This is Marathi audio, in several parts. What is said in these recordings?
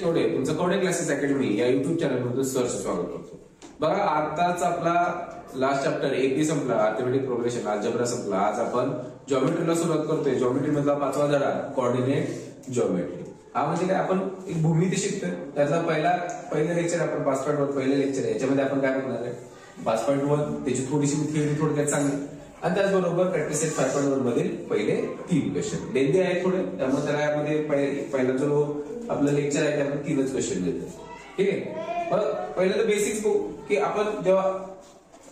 कवडे तुमचं कवडे क्लासेस अकॅडमी या युट्यूब चॅनलमधून सहर्ष स्वागत करतो. बघा आताच आपला लास्ट चॅप्टर एपी संपला, अर्थमेटिक प्रोग्रेशन अल्जेब्रा संपला. आज आपण जॉमेट्रीला सुरुवात करतोय. जॉमेट्री मधला 5वा धडा कोऑर्डिनेट जॉमेट्री. हा म्हणजे काय, आपण एक भूमिती शिकतोय. त्याचा पहिलं लेक्चर आपण 5.1 पहिलं लेक्चर आहे. याच्यामध्ये आपण काय बघणार आहे 5.1 त्याची थोडीशी थिअरी थोडक्यात सांगली आणि त्याचबरोबर प्रॅक्टिस सेट 5.1 मधील पहिले 3 क्वेश्चन लेंदी आहेत थोडे, त्यामुळे त्याला यामध्ये पहिला जो आपलं लेक्चर आहे त्यामध्ये 3च क्वेश्चन देतो. ठीक आहे. मग पहिलं तर बेसिक्स बघू की आपण जेव्हा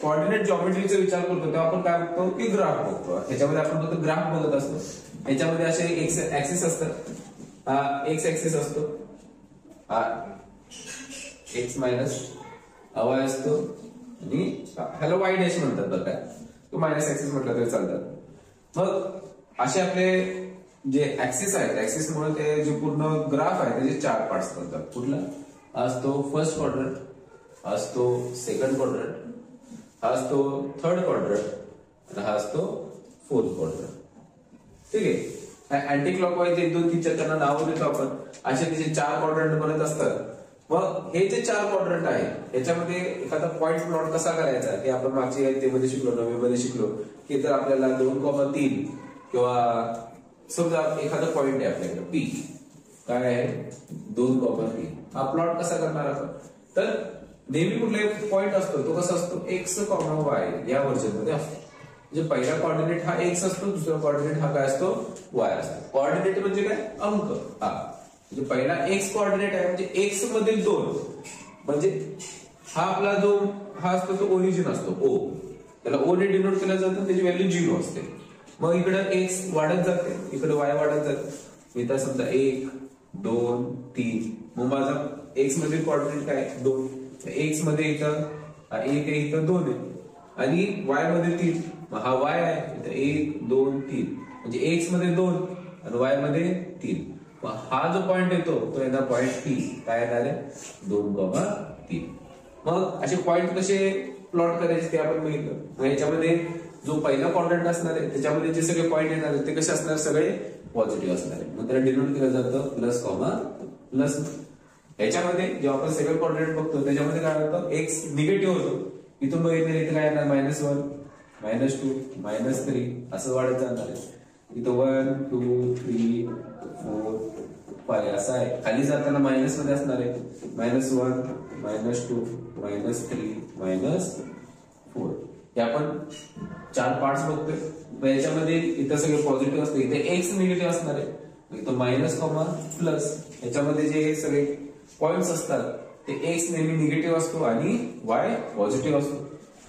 कोऑर्डिनेट जॉमेट्रीचा विचार करतो तेव्हा आपण काय बघतो की ग्राफ बघतो. ह्याच्यामध्ये आपण फक्त ग्राफ बघत असतो. ह्याच्यामध्ये असे एक्स ऍक्सिस असतात. हा एक्स ऍक्सिस असतो, हा एक्स मायनस वाय असतो आणि ह्याला वाय डॅश म्हणतात. बरं काय तो मायनस ऍक्सिस म्हटलं तरी चालतात. मग असे आपले जे ऍक्सिस आहेत, ऍक्सिस मुळे ते जे पूर्ण ग्राफ आहे त्याचे 4 पार्ट्स बनतात. कुठला असतो फर्स्ट क्वाड्रंट, असतो सेकंड क्वाड्रंट, हा असतो थर्ड क्वाड्रंट आणि हा असतो फोर्थ क्वाड्रंट. ठीक आहे. अँटी क्लॉकवाईज 1 2 3 4 त्यांना नाव देतो आपण. असे त्याचे 4 क्वाड्रंट बनत असतात. मग हे जे 4 क्वाड्रंट आहे याच्यामध्ये एखादा पॉइंट प्लॉट कसा करायचा हे आपण मागच्या यामध्ये शिकलो, 9वी मध्ये शिकलो की जर आपल्याला 2,3 किंवा समजा एखादा पॉइंट आहे आपल्याकडे पी, काय आहे 2,3, हा प्लॉट कसा करणार आपण. तर नेहमी कुठलाही पॉइंट असतो तो कसा असतो एक्स कॉमा वाय या व्हर्जन मध्ये असतो. म्हणजे पहिला कोऑर्डिनेट हा एक्स असतो, दुसरा कोऑर्डिनेट हा काय असतो वाय असतो. कोऑर्डिनेट म्हणजे काय अंक. हा म्हणजे पहिला एक्स कोऑर्डिनेट आहे म्हणजे एक्स मधील 2 म्हणजे हा आपला जो हा असतो तो ओरिजिन असतो ओ, त्याला ओ ने डिनोट केलं जातं, त्याची व्हॅल्यू 0 असते. मग इकडे एक्स वाढत जाते, इकडे वाय वाढत जाते. इथं समजा 1 2 3, मग माझा एक्स मधील कोऑर्डिनेट काय 2. एक्स मध्ये इथं 1 आहे, इथं 2 आहे आणि वाय मध्ये 3. मग हा वाय आहे, इथं 1 2 3 म्हणजे एक्स मध्ये 2 आणि वाय मध्ये 3. मग हा जो पॉइंट येतो तो येणार पॉइंट पी, काय येणार आहे 2,3. मग असे पॉइंट कसे प्लॉट करायचे ते आपण बघितलं. मग याच्यामध्ये जो पहिला क्वाड्रंट असणार आहे त्याच्यामध्ये जे सगळे पॉइंट येणार आहेत ते कसे असणार, सगळे पॉझिटिव्ह असणार आहे. मग त्याला डिनोट केलं जातं प्लस कॉमा प्लस. याच्यामध्ये जेव्हा आपण सेकंड क्वाड्रंट बघतो त्याच्यामध्ये काय होतं एक्स निगेटिव्ह होतो. इथून बघितलं इथे काय येणार -1 -2 -3 असं वाढत जाणार आहे. इथं 1 2 3 4 5 असं आहे. खाली जाताना मायनस मध्ये असणार आहे -1 -2 -3 -4. हे आपण 4 पार्ट्स बघतोय. याच्यामध्ये इथं सगळे पॉझिटिव्ह असते, इथे एक्स निगेटिव्ह असणार आहे. इथं मायनस कॉमा प्लस. याच्यामध्ये जे सगळे पॉइंट्स असतात ते एक्स नेहमी निगेटिव्ह असतो आणि वाय पॉझिटिव्ह असतो.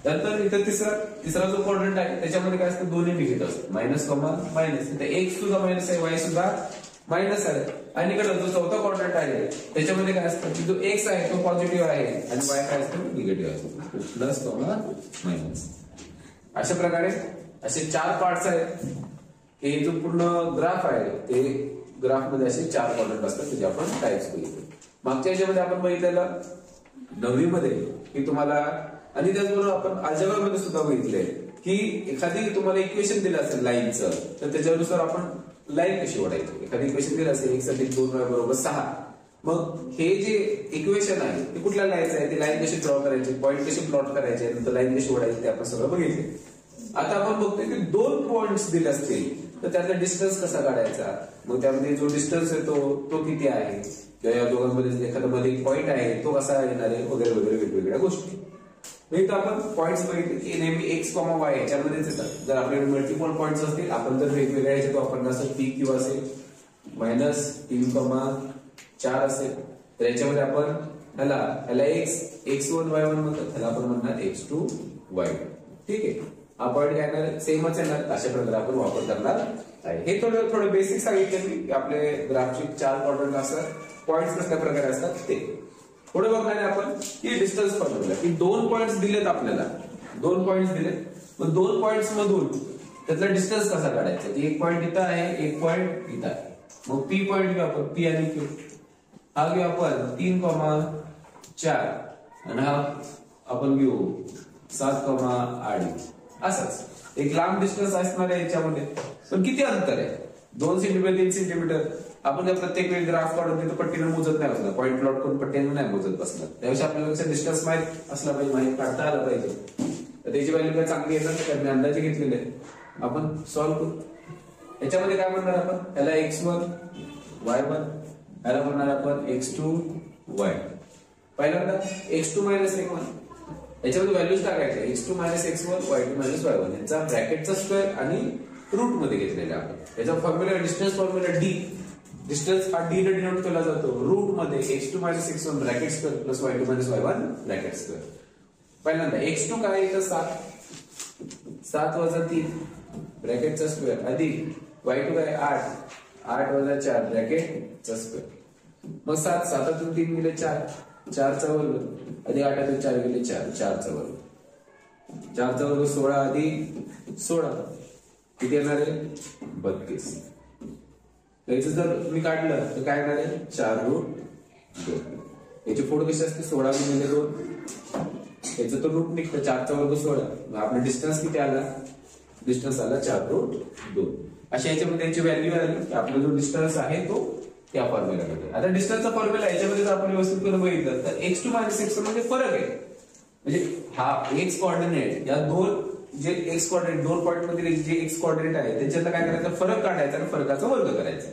नंतर इथं तिसरा जो क्वाड्रंट आहे त्याच्यामध्ये काय असतं दोन्ही निगेटिव्ह असतात, मायनस कॉमा मायनस. इथे एक्स सुद्धा मायनस आहे, वाय सुद्धा मायनस आहे. आणि इकडे जो चौथा क्वाड्रंट आहे त्याच्यामध्ये काय असतं की जो एक्स आहे तो पॉझिटिव्ह आहे आणि वाय काय असतो निगेटिव्ह असतो, प्लस कॉमा मायनस. अशा प्रकारे असे 4 पार्ट्स आहेत. हे जो पूर्ण ग्राफ आहे ते ग्राफ मध्ये असे 4 क्वाड्रंट असतात त्याचे आपण टाइप्स बघितले. मागच्या याच्यामध्ये आपण बघितलेलं 9वी मध्ये की तुम्हाला, आणि त्याचबरोबर आपण अल्जेब्रा मध्ये सुद्धा बघितलंय की एखादी तुम्हाला इक्वेशन दिलं असेल लाईनचं तर त्याच्यानुसार आपण लाईन कशी ओढायची. एखादी इक्वेशन दिलं असेल 1+2 बरोबर 6. मग हे जे इक्वेशन आहे ते कुठल्या लाईनचं आहे, ती लाईन कशी ड्रॉ करायची, पॉईंट कशी प्लॉट करायचे, नंतर लाईन कशी ओढायची ते आपण सगळं बघितले. आता आपण बघतोय की 2 पॉइंट्स दिले असतील तर त्याचा डिस्टन्स कसा काढायचा. मग त्यामध्ये जो डिस्टन्स येतो तो किती आहे, किंवा या दोघांमध्ये एखादा मध्ये एक पॉईंट आहे तो कसा येणार आहे, वगैरे वगैरे वेगवेगळ्या गोष्टी. तर आपण पॉइंट्स बघितले की नेहमी एक्स कॉमा वाय याच्यामध्येच येतात. जर आपल्याकडे मल्टिपल पॉइंट्स असतील, आपण जर वेगवेगळ्या ह्याच्यात वापरणार असेल पी क्यू असेल -3,4 असेल तर याच्यामध्ये आपण ह्याला x1 y1 म्हणतात, ह्याला आपण म्हणणार x2 y2. ठीक आहे. हा पॉइंट काय येणार सेमच येणार. अशा प्रकारे आपण वापर करणार आहे. हे थोडं बेसिक सांगितले मी. आपले ग्राफचे 4 क्वाड्रंट असतात, पॉइंट्स कसल्या प्रकारे असतात ते. पुढे बघणार आहे आपण की डिस्टन्स फॉर्म्युला, की 2 पॉइंट्स दिलेत आपल्याला, 2 पॉइंट्स दिलेत. मग 2 पॉइंट्स मधून त्याचा डिस्टन्स कसा काढायचा. एक पॉइंट इथं आहे, एक पॉइंट इथं आहे. मग पी पॉइंट घेऊ आपण, पी आणि क्यू. हा घेऊ आपण 3,4 आणि हा आपण घेऊ 7,8. असंच एक लांब डिस्टन्स असणार आहे याच्यामध्ये. पण किती अंतर आहे 2 सेंटीमीटर 3 सेंटीमीटर. आपण त्या प्रत्येक वेळी ग्राफ काढून तिथं पट्टीनं मोजत नाही बसणार, पॉईंट प्लॉट करून पट्टीनं नाही मोजत बसणार. त्यापेक्षा आपल्याला डिस्टन्स माहित असला पाहिजे, माहित काढता आलं पाहिजे. तर त्याची व्हॅल्यू काय चांगली येतात, कारण मी अंदाजे घेतलेले आहे. आपण सॉल्व्ह करू. याच्यामध्ये काय म्हणणार आपण, याला x1 y1, याला म्हणणार आपण x2 y. पहिल्यांदा x2 मायनस x1 याच्यामध्ये व्हॅल्यूज टाकायच्या, x2 minus x1 y2 minus y1 यांचा ब्रॅकेटचा स्क्वेअर आणि रूट मध्ये घेतलेला आपण. याचा formula distance formula d, distance हा d ने डिनोट केला जातो. रूट मध्ये x2 minus x1 bracket square plus y2 minus y1 bracket square. पहिल्यांदा x2 काय येतं 7 वजा 3 ब्रॅकेटचा स्क्वेअर अधिक y2 काय 8 वजा 4 ब्रॅकेटचा स्क्वेअर. मग 7 3 गेले 4 चा वर्ग अधिक 8 4 गेले 4 चा वर्ग. 4 चा वर्ग 16 अधिक 16 किती येणार आहे 32. याचं जर मी काढलं तर काय येणार आहे 4√2. याची फोड कशी असते 16 गुणिले 2, याचं तो रूट निघतं 4 चा वर्ग 16. आपला डिस्टन्स किती आला, डिस्टन्स आला 4√2. अशा याच्यामध्ये याची व्हॅल्यू आली की आपला जो डिस्टन्स आहे तो त्या फॉर्म्युलामध्ये. आता डिस्टन्सचा फॉर्म्युला याच्यामध्ये जर आपण व्यवस्थित करून बघितलं तर x2 मायनस x1 म्हणजे फरक आहे. म्हणजे हा x कोऑर्डिनेट या दोन जे x कोऑर्डिनेट दोन पॉईंट मध्ये जे x कोऑर्डिनेट आहे त्याच्यातला काय करायचं, फरक काढायचा आणि फरकाचा वर्ग करायचा.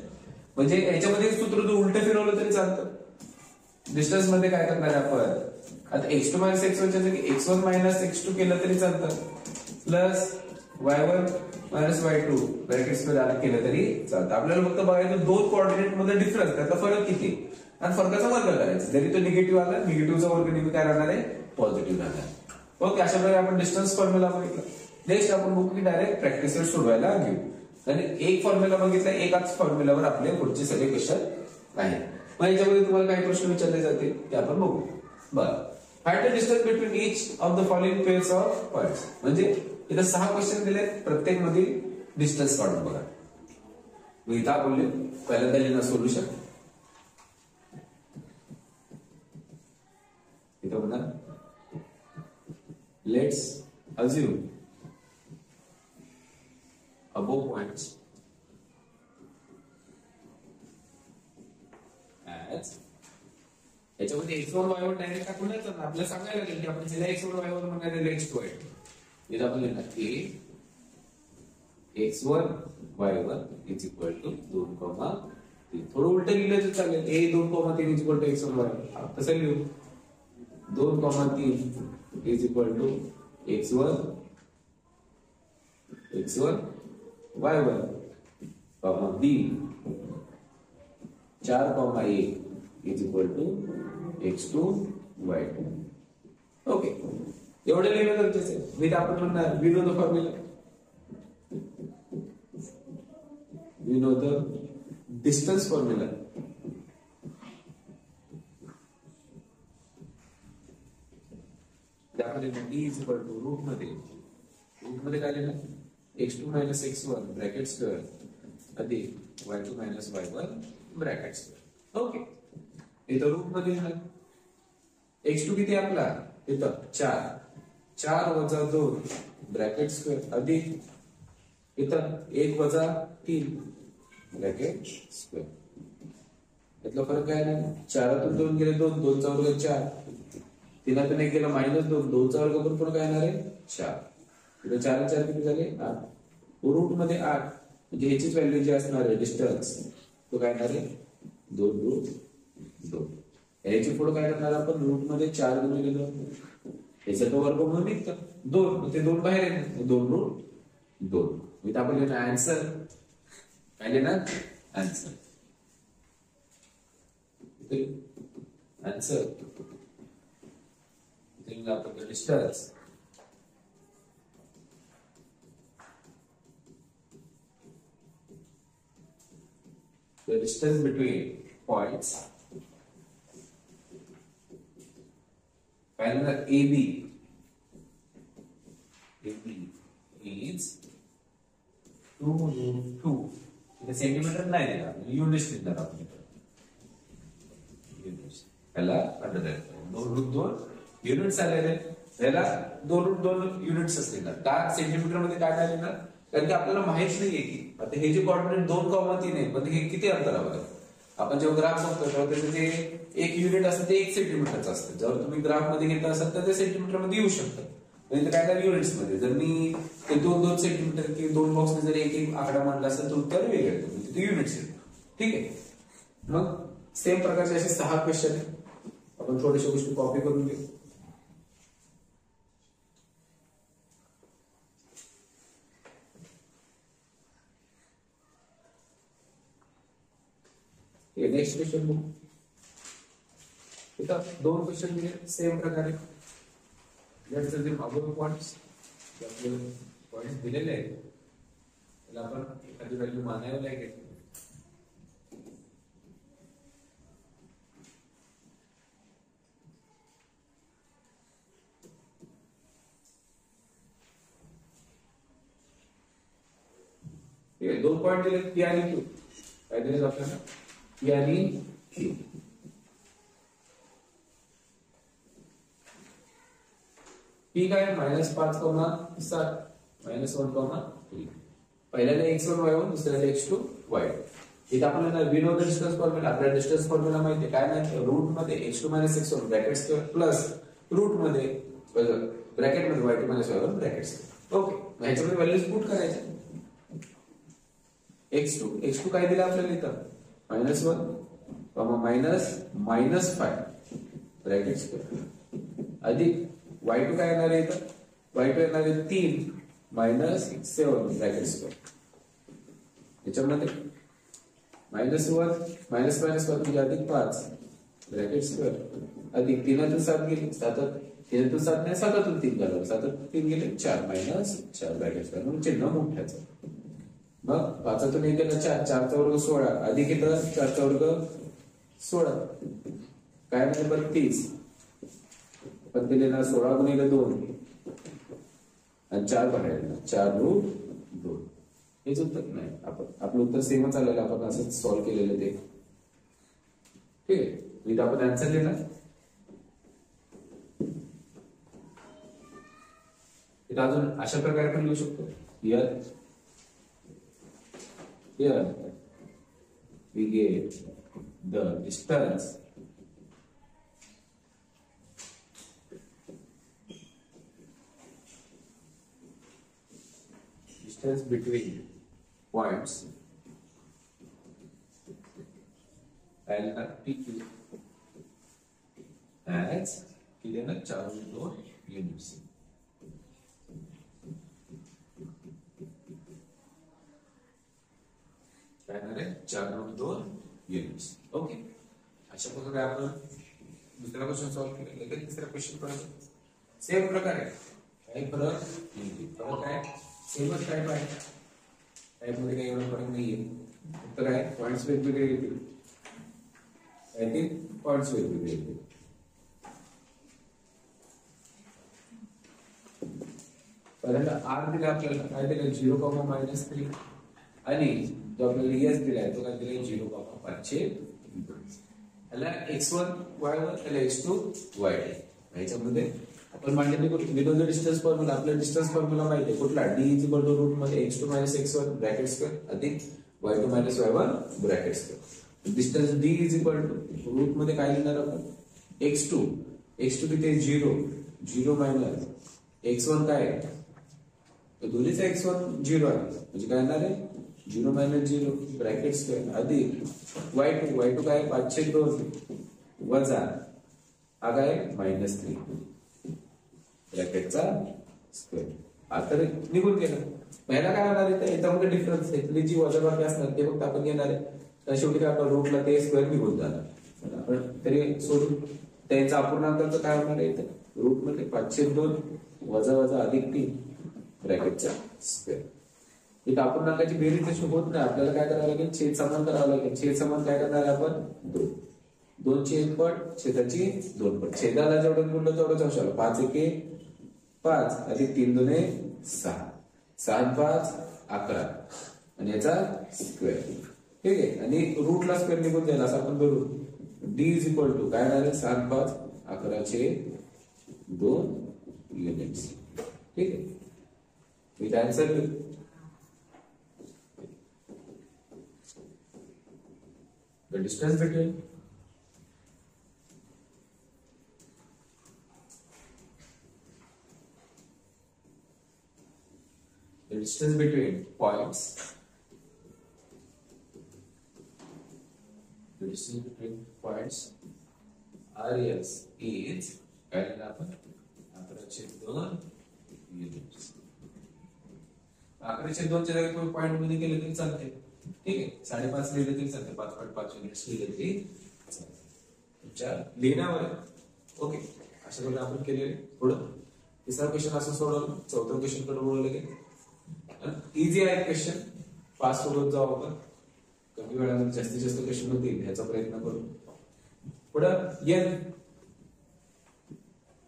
म्हणजे याच्यामध्ये सूत्र जर उलट फिरवलं तरी चालतं. डिस्टन्स मध्ये काय करणार आहे आपण, आता x2 मायनस x1 च्या जागी x1 मायनस x2 केलं तरी चालतं, plus y1 minus y2 bracket square केलं तरी चालतं. आपल्याला फक्त बघायचं दोन कोऑर्डिनेट मध्ये डिफरन्स, त्याचा फरक किती आणि फरकाचा वर्ग करायचा. जरी तो निगेटिव्ह आला, निगेटिव्हचा वर्ग नेहमी काय राहणार आहे पॉझिटिव्ह राहणार. ओके, अशा प्रकारे आपण डिस्टन्स फॉर्म्युला बघितला. नेक्स्ट आपण बघू की डायरेक्ट प्रॅक्टिस सोडवायला घेऊ. आणि एक फॉर्म्युला बघितला, एकाच फॉर्म्युलावर आपले पुढचे सगळे क्वेश्चन आहेत. मग याच्यामध्ये तुम्हाला काही प्रश्न विचारले जातील ते आपण बघू. बरं, find the distance between each of the following pairs of points. म्हणजे इथं 6 क्वेश्चन दिले, प्रत्येक मध्ये डिस्टन्स काढून बघा. मी इथं बोलले पहिल्यांदा लिहिणं सोल्युशन. इथं बघा, let's assume above points as याच्यामध्ये x1 y1 डायरेक्ट टाकून नाही चालणार. आपल्याला सांगायला लागेल की आपण ज्याला x1 y1 म्हणणार आहे x2 y2. इथं आपण लिहिणार की x1 y1 is equal to 2,3. थोडं उलट लिहिलं तर चालेल, a 2,3 is equal to x1 y1. तसं लिहू 2,3 is equal to x1 y1 comma b 4, a is equal to x2 y2. Okay, एवढे लिहिलं गरजेचं आहे. मी आपण म्हणणार we know the formula, we know the distance formula. त्यामध्ये d is equal to root मध्ये काय लिहिलं x2 minus x1 bracket square अधिक y2 minus y1 bracket square. Okay, इथं रूट मध्ये x2 किती आपला इथं 4 वजा 2 ब्रॅकेट स्क्वेअर अधिक इथं 1 वजा 3 ब्रॅकेट स्क्वेअर. यातला फरक काय नाही, 4तून 2 गेले 2 चा वर्ग 4, 3तून 1 गेला -2 2 चा वर्ग पण पुढे काय येणार आहे 4. इथं 4 4 किती झाले 8. रूट मध्ये 8 म्हणजे ह्याचीच व्हॅल्यू जी असणार आहे डिस्टन्स तो काय येणार आहे 2√2. याची पुढे काय करणार आपण, रूट मध्ये 4 गुणिले 2 याचा तो वर्ग म्हणून निघतं 2, ते 2 बाहेर येणार 2√2. इथं आपण लिहिणार आन्सर, काय लिहिणार आन्सर. आन्सर आपण distance the distance between points parallel AB is 2√2. इथे सेंटीमीटर नाही देणार, युनिट्स देणार आपण. याला 2√2 युनिट्स आलेले, याला 2√2 युनिट्स असतील. का सेंटीमीटर मध्ये काय काय देणार, कारण की आपल्याला माहित नाहीये की आता हे जे कोऑर्डिनेट 2,3 आहे पण हे किती अंतरावर आहे. आपण जेव्हा ग्राफ बघतो तेव्हा त्याचं जे एक युनिट असतं ते 1 सेंटीमीटरचं असतं. जर तुम्ही ग्राफ मध्ये घेतला असाल तर ते सेंटीमीटर मध्ये येऊ शकतं. म्हणजे काय काय युनिट्स मध्ये जर मी ते 2-2 सेंटीमीटर किंवा 2 बॉक्स जर एक एक आकडा मांडला असेल तर उत्तर वेगळं येतं, म्हणजे ते युनिट्स येतं. ठीक आहे. मग सेम प्रकारचे असे 6 क्वेश्चन आहे. आपण थोड्याशा गोष्टी कॉपी करून घेऊ. नेक्स्ट क्वेश्चन बघू. इथं 2 क्वेश्चन दिले सेम प्रकारे. लेट्स अज्युम अबोव पॉइंट्स दिलेले आहेत त्याला आपण एखादी व्हॅल्यू मानायला लागेल. ठीक आहे. 2 पॉइंट दिले पी आणि क्यू. काय दिले आपल्याला पी आणि क्यू. पी काय -5,7 -1,3. पहिल्याला x1 y1 दुसऱ्याला x2 y2. इथे आपल्याला we know the distance formula. आपल्याला डिस्टन्स फॉर्म्युला माहिती आहे. काय माहिती रूट मध्ये x2 - x1 bracket square plus root मध्ये ब्रॅकेट मध्ये y2 - y1 bracket square. Okay. ह्याच्यामध्ये व्हॅल्यूज पुट करायच्या. x2 काय दिलं आपल्याला इथं -1 -5 ब्रॅकेट स्क्वेअर अधिक y2 काय येणार आहे इथं y2 येणार आहे 3 -7 ब्रॅकेट स्क्वेअर. याच्यामध्ये -1 -5 म्हणजे अधिक 5 ब्रॅकेट स्क्वेअर अधिक 3 7 गेले 7 3 7 नाही 7 3 झालं 7 3 गेले 4 -4 ब्रॅकेट स्क्वेअर म्हणून चिन्ह मोठ्याचं. मग 5 1 गेलं 4 4 चा वर्ग 16 अधिक इथं 4 चा वर्ग 16 काय म्हणजे 32 पण दिले ना 16 गुणिले 2 आणि 4 बाहेर 4 रूट 2. हेच उत्तर नाही. आपण आपलं उत्तर सेमच आलेलं आपण असंच सॉल्व्ह केलेलं ते. ठीक आहे. इथं आपण आन्सर लिहिला. इथं अजून अशा प्रकारे पण लिहू शकतो. Here we get the distance between points L and PQ as given 4 units. काय आहे 4.2 युनिट्स. ओके. अशा प्रकारे आपण दुसरा क्वेश्चन सॉल्व्ह केला. लगेच तिसरा क्वेश्चन पडतो. सेम प्रकारे काही फरक नाही. फरक काय सेमच टाईप आहे. टाईप मध्ये काही एवढा फरक नाहीये. फक्त काय पॉइंट्स वेगवेगळे येतील. काय ते पॉइंट्स वेगवेगळे येतील. पहिल्यांदा आर दिला आपल्याला काय दिलं 0,-3 आणि जो आपल्याला एस दिलाय तो काय दिलाय 0,5. याला x1 y1 त्याला x2 y2. ह्याच्यामध्ये आपण मांडणी करू. विनो द डिस्टन्स फॉर्म्युला. आपल्याला डिस्टन्स फॉर्म्युला माहिती आहे कुठला d रूट मध्ये x2 - x1 ब्रॅकेट स्क्वेअर अधिक y2 - y1 bracket square. Distance d root मध्ये काय लिहिणार आपण x2 किती 0 मायनस x1 काय तो दोन्हीचा x1 0 आहे म्हणजे काय येणार आहे 0 - 0 ब्रॅकेट स्क्वेअर अधिक y2 काय 5/2 वजा हा काय -3 ब्रॅकेटचा स्क्वेअर. आता निघून गेलं. पहिला काय होणार आहे याच्यामध्ये डिफरन्स आहे जी वजाबाकी असणार ते फक्त आपण घेणार आहे. तर शेवटी काय आपण रूटला ते स्क्वेअर निघून जाणार. आपण तरी सोडून त्याचा अपूर्णांकाचं काय होणार आहे इथे रूट मध्ये 5/2 वजा अधिक 3 ब्रॅकेटचा स्क्वेअर. इथं अपूर्णांकाची बेरीज तशी होत नाही. आपल्याला काय करावं लागेल छेद समान करावं लागेल. छेद समान काय करणार आहे आपण 2 छेदपट छेदाची 2 पट. छेदाला जेवढं गुणलं तेवढंच अंशाला 5 × 1 5 अधिक 3 × 2 6 6 × 5 11 आणि याचा स्क्वेअर. ठीक आहे. आणि रूटला स्क्वेअर निघून जाईल असं आपण करू. d काय येणार आहे 7 × 5 11/2 युनिट्स. ठीक आहे. With answer the distance between points, the distance between points RS is काय लिहिलं आपण 11/2 युनिट्स. 11/2 च्या जागी पॉइंट मध्ये केले तरी चालते. ठीक आहे, 5.5 लिहिले तरी चालते, 5.5 युनिट्स लिहिले तरी चालते तुमच्या लिहिण्यावर. ओके, अशा प्रकारे आपण केलेले. पुढे तिसरा क्वेश्चन असं सोडवलं. चौथा क्वेश्चन कडे बोलले की इझी आहे क्वेश्चन, फास्ट सोडवत जाऊ आपण. कमी वेळामध्ये जास्तीत जास्त क्वेश्चन होतील ह्याचा प्रयत्न करू. पुढे n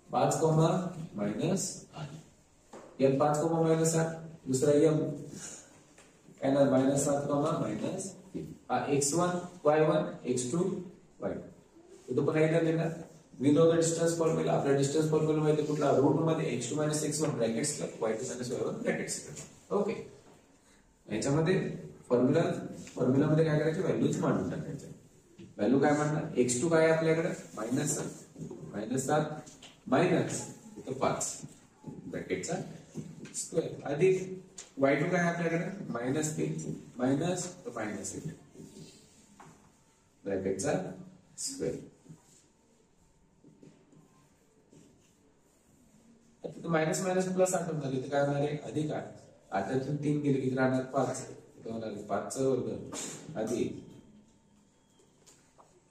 5, मायनस n 5, -8. दुसरा m काय ना -7, minus x1 y1 x2 y2. तो पण एकदा देणार. We know the distance formula. आपला डिस्टन्स फॉर्म्युला माहिती कुठला, रूट मध्ये x2 - x1 brackets y2 - y1 brackets. Okay, याच्यामध्ये फॉर्म्युला मध्ये काय करायचं, व्हॅल्यूज मांडून टाकायचं. व्हॅल्यू काय मांडणार, x2 काय आपल्याकडे -7 मायनस 5 ब्रॅकेटचा स्क्वेअर अधिक y2 काय आपल्याकडे -3 मायनस -8 ब्रॅकेटचा स्क्वेअर. आता मायनस मायनस प्लस 8 होणार, इथे काय होणार आहे, अधिक 8. 8तून 3 गेले किती राहणार, 5. इथे होणार 5चा वर्ग अधिक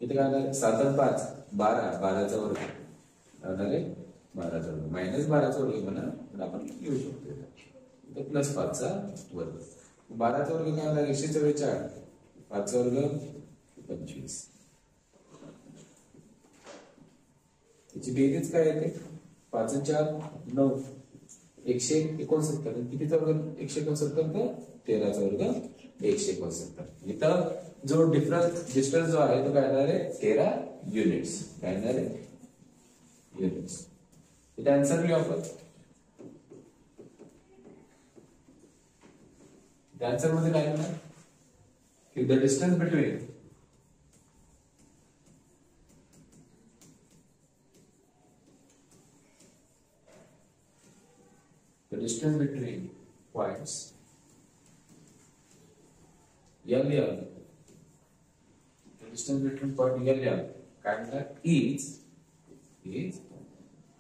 इथे काय होणार 7 आणि 5 12, 12चा वर्ग होणार आहे 12चा वर्ग मायनस 12चा वर्ग म्हणा, पण आपण लिहू शकतो इथे प्लस 5चा वर्ग. 12चा वर्ग काय होणार 144, 5चा वर्ग 25. त्याची बेरीज काय येते, 5 आणि 4 9, 169. कितीचा वर्ग 169 तर 13चा वर्ग 169. इथं जो डिस्टन्स जो आहे तो काय येणार आहे 13 युनिट्स. काय येणार आहे युनिट्स. इथे आन्सर लिहू आपण. आन्सर मध्ये काय येणार की the distance between points L, the distance between point L काय म्हणतात is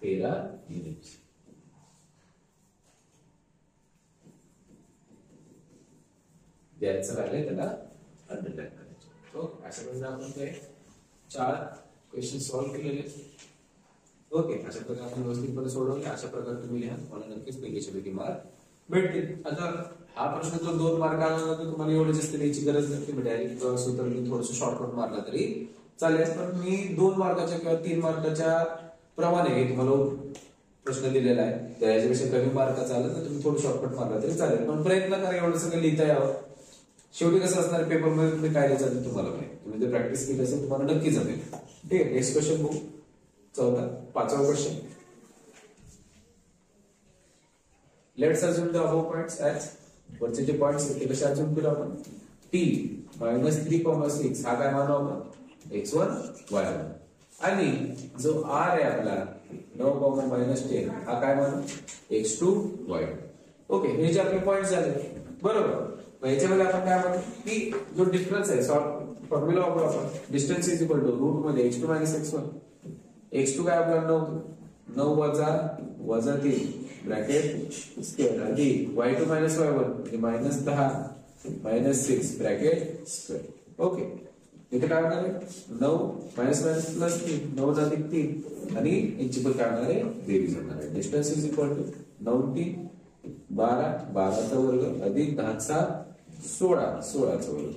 13 युनिट्स. द्यायचं राहिले त्याला अंडरलाईन करायचं. तो अशा प्रकारे आपण ते 4 क्वेश्चन सॉल्व्ह केलेले. ओके, अशा प्रकारे आपण व्यवस्थितपणे सोडवले. अशा प्रकारे तुम्ही लिहा, मला नक्कीच पैकी मार्क भेटतील. आता हा प्रश्न जर 2 मार्क आला तर तुम्हाला एवढं जास्त लिहायची गरज नाही. तुम्ही डायरेक्ट सूत्र लिहून थोडंसं शॉर्टकट मारला तरी चालेल. पण मी 2 मार्काच्या किंवा 3 मार्काच्या प्रमाणे तुम्हाला प्रश्न दिलेला आहे. त्याच्यापेक्षा कमी मार्काचा आला तर तुम्ही थोडं शॉर्टकट मारला तरी चालेल. पण प्रयत्न करा एवढं सगळं लिहिता यावं. शेवटी कसं असणार पेपरमध्ये तुम्ही काय लिहायचं तुम्हाला माहिती. तुम्ही जर प्रॅक्टिस केली असेल तुम्हाला नक्की जमेल. ठीक आहे, नेक्स्ट क्वेश्चन बघू. 5वा question. Let's assume the above points as वरचे जे पॉइंट्स आहेत ते कसे assume करू आपण. t -3,6 हा काय मानू आपण x1 y1 आणि जो r आहे आपला 9,-10 हा काय मानू x2 y2. ओके, हे जे आपले पॉइंट्स झाले बरोबर. याच्यामध्ये आपण काय म्हणू की जो डिफरन्स आहे फॉर्म्युला वापरू आपण. Distance is equal to root मध्ये x2 - x1. x2 काय आपला 9 वजा 3 ब्रॅकेट स्क्वेअर अधिक y2 - y1 म्हणजे -10 - 6 ब्रॅकेट स्क्वेअर. ओके, इथे काय होणार आहे 9 मायनस प्लस 3 9 अधिक 3 आणि यांची पण काय होणार आहे बेरीज होणार आहे. डिस्टन्स इज इक्वल टू 9 3 12 12चा वर्ग अधिक 10चा 16 16चा वर्ग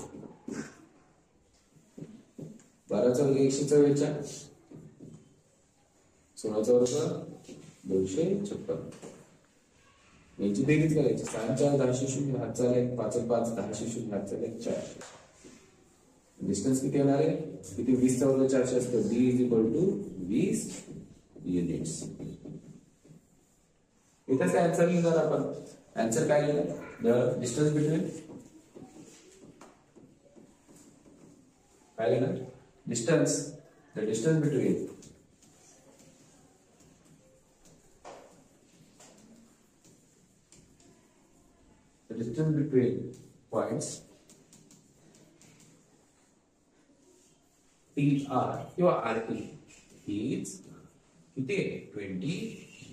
12चा वर्ग 144 16चा वर्ग 256. यांची बेरीज करायची 6 4 10 0 हातचा लेख 5 5 10 0 हातचा लेख 4. डिस्टन्स किती येणार आहे किती 20चा वर्ग 400 असतं. d is equal to 20 units. इथेच आन्सर लिहिणार आपण. आन्सर काय लिहिलं द डिस्टन्स बिटवीन काय लिहिणार distance the distance between points TR किंवा RT is किती आहे 20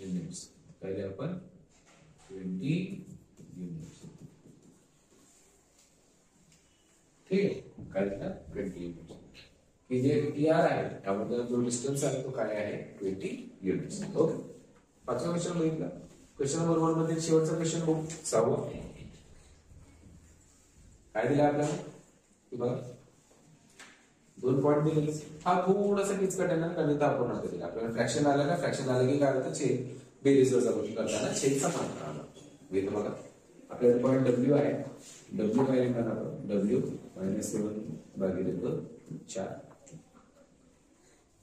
युनिट्स. पहिले आपण 20 युनिट्स ठीक आहे. काय लिहिणार 20 युनिट्स की जे TR आहे त्यामध्ये जो डिस्टन्स आहे तो काय आहे 20 युनिट्स. ओके. पाचवा क्वेश्चन बघितला. क्वेश्चन नंबर 1 मध्ये शेवटचा क्वेश्चन बघू. 6वा काय दिला आपल्याला बघा 2 पॉइंट दिले. हा थोडासा किचकट आहे ना गणित अपूर्ण दिला आपल्याला. फ्रॅक्शन आलं का फ्रॅक्शन आलं की काय होतं छेद बेरीज वजाबाकी करताना छेदचा मान आला. इथे बघा आपल्याकडे पॉइंट W आहे. W काय लिहिणार आपण W -7 भागिले 2 4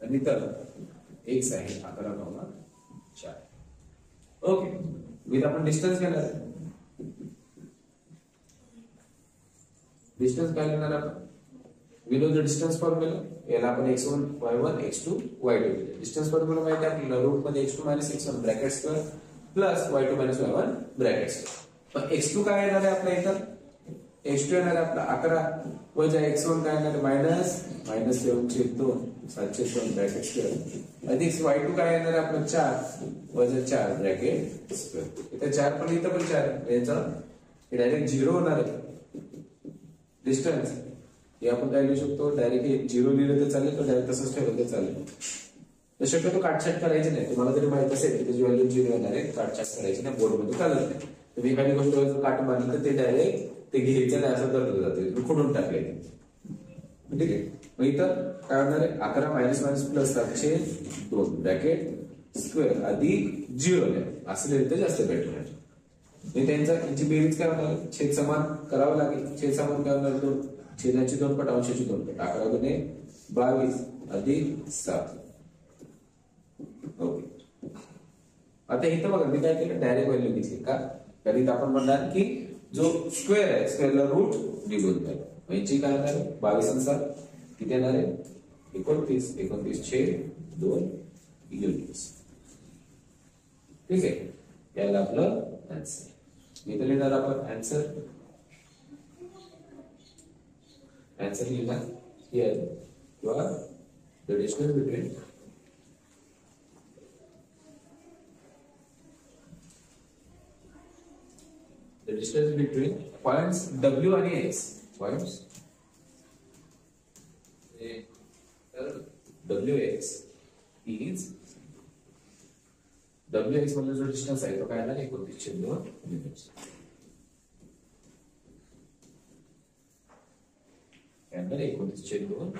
आणि तर x आहे 11,4. ओके. विथ आपण डिस्टन्स घेणार आहे. डिस्टन्स काय लिहिणार आपण विलो द डिस्टन्स फॉर्म्युला. याला आपण x1 y1 x2 y2 distance formula माहिती आहे आपल्याला. रूट मध्ये x2 - x1 bracket square plus y2 - y1 bracket square. पण x2 काय येणार आहे आपल्या इथं x2 येणार आहे आपला 11 वजा x1 काय येणार आहे -7/2 7/2 ब्रॅकेट स्क्वेअर अधिक y2 काय येणार आहे आपलं 4 वजा 4 ब्रॅकेट स्क्वेअर. इथे 4 पण इथं पण 4 याचा डायरेक्ट 0 होणार आहे. डिस्टन्स हे आपण काय लिहू शकतो डायरेक्ट 0 लिहिलं तर चालेल तर डायरेक्ट तसंच ठेवलं तर चालेल. तर शक्यतो काटछाट करायची नाही. तुम्हाला जरी माहित असेल की त्याची व्हॅल्यू 0 येणार आहे काटछाट करायची नाही. बोर्ड मध्ये चालत नाही. तुम्ही एखादी गोष्ट काट मारली तर ते डायरेक्ट ते घ्यायचं नाही असं धरलं जाते खोडून टाकले. ठीक आहे. मग इथं काय होणार आहे 11 - प्लस 7/2 ब्रॅकेट स्क्वेअर अधिक 0 असं लिहिलं तर जास्त बेटर आहे. त्यांची बेरीज काय होणार छेद समान करावं लागेल. छेद समान काय होणार 2 छेदाची 2 पट अंशाची 2 पट 11 गुणे 22 अधिक 7. ओके. आता इथं बघा मी काय केलं डायरेक्ट व्हॅल्यू घेतली का कारण इथं आपण म्हणणार की जो स्क्वेअर आहे स्क्वेअरला रूट निघून जाईल. याची काय होणार 22 आणि 7 किती येणार आहे 29 29/2 युनिट्स. ठीक आहे. याला आपलं आन्सर इथं लिहिणार आपण आन्सर लिहिणार हिअर किंवा the distance between points W आणि X. पॉइंट्स WX मध्ये जो डिस्टन्स आहे तो काय येणार 29/2 युनिट्स. यानंतर 29/2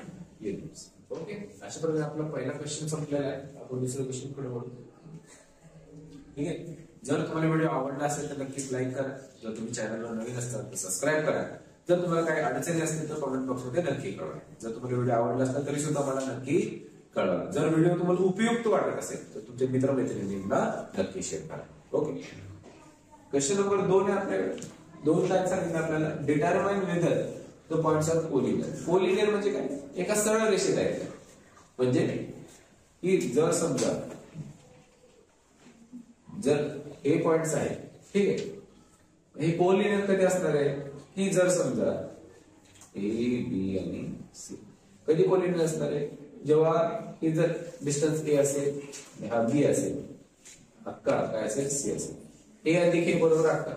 युनिट्स. ओके. अशा प्रकारे आपला पहिला क्वेश्चन संपलेला आहे. आपण दुसरा क्वेश्चन पुढे वळू. ठीक आहे. जर तुम्हाला व्हिडिओ आवडला असेल तर नक्कीच लाईक करा. जर तुम्ही चॅनलवर नवीन असाल तर सबस्क्राईब करा. जर तुम्हाला काही अडचणी असतील तर कमेंट बॉक्समध्ये नक्की कळवा. जर तुम्हाला व्हिडिओ आवडला असेल तरी सुद्धा मला नक्की कळवा. जर व्हिडिओ तुम्हाला उपयुक्त वाटत असेल तर तुमच्या मित्रमैत्रिणींना नक्की शेअर करा. ओके. क्वेश्चन नंबर 2 आहे आपल्याकडे. 2 काय सांगितलं आपल्याला determine whether the points of collinear. Collinear म्हणजे काय एका सरळ रेषेत आहे. म्हणजे की जर समजा जर हे पॉइंट्स आहे ठीक आहे हे कोलिनियर कधी असणार आहे की जर समजा A B आणि C कधी कोलिनियर असणार आहे जेव्हा हे जर डिस्टन्स A असेल हा B असेल अक्का काय असेल C असेल. A अधिक हे बरोबर अक्का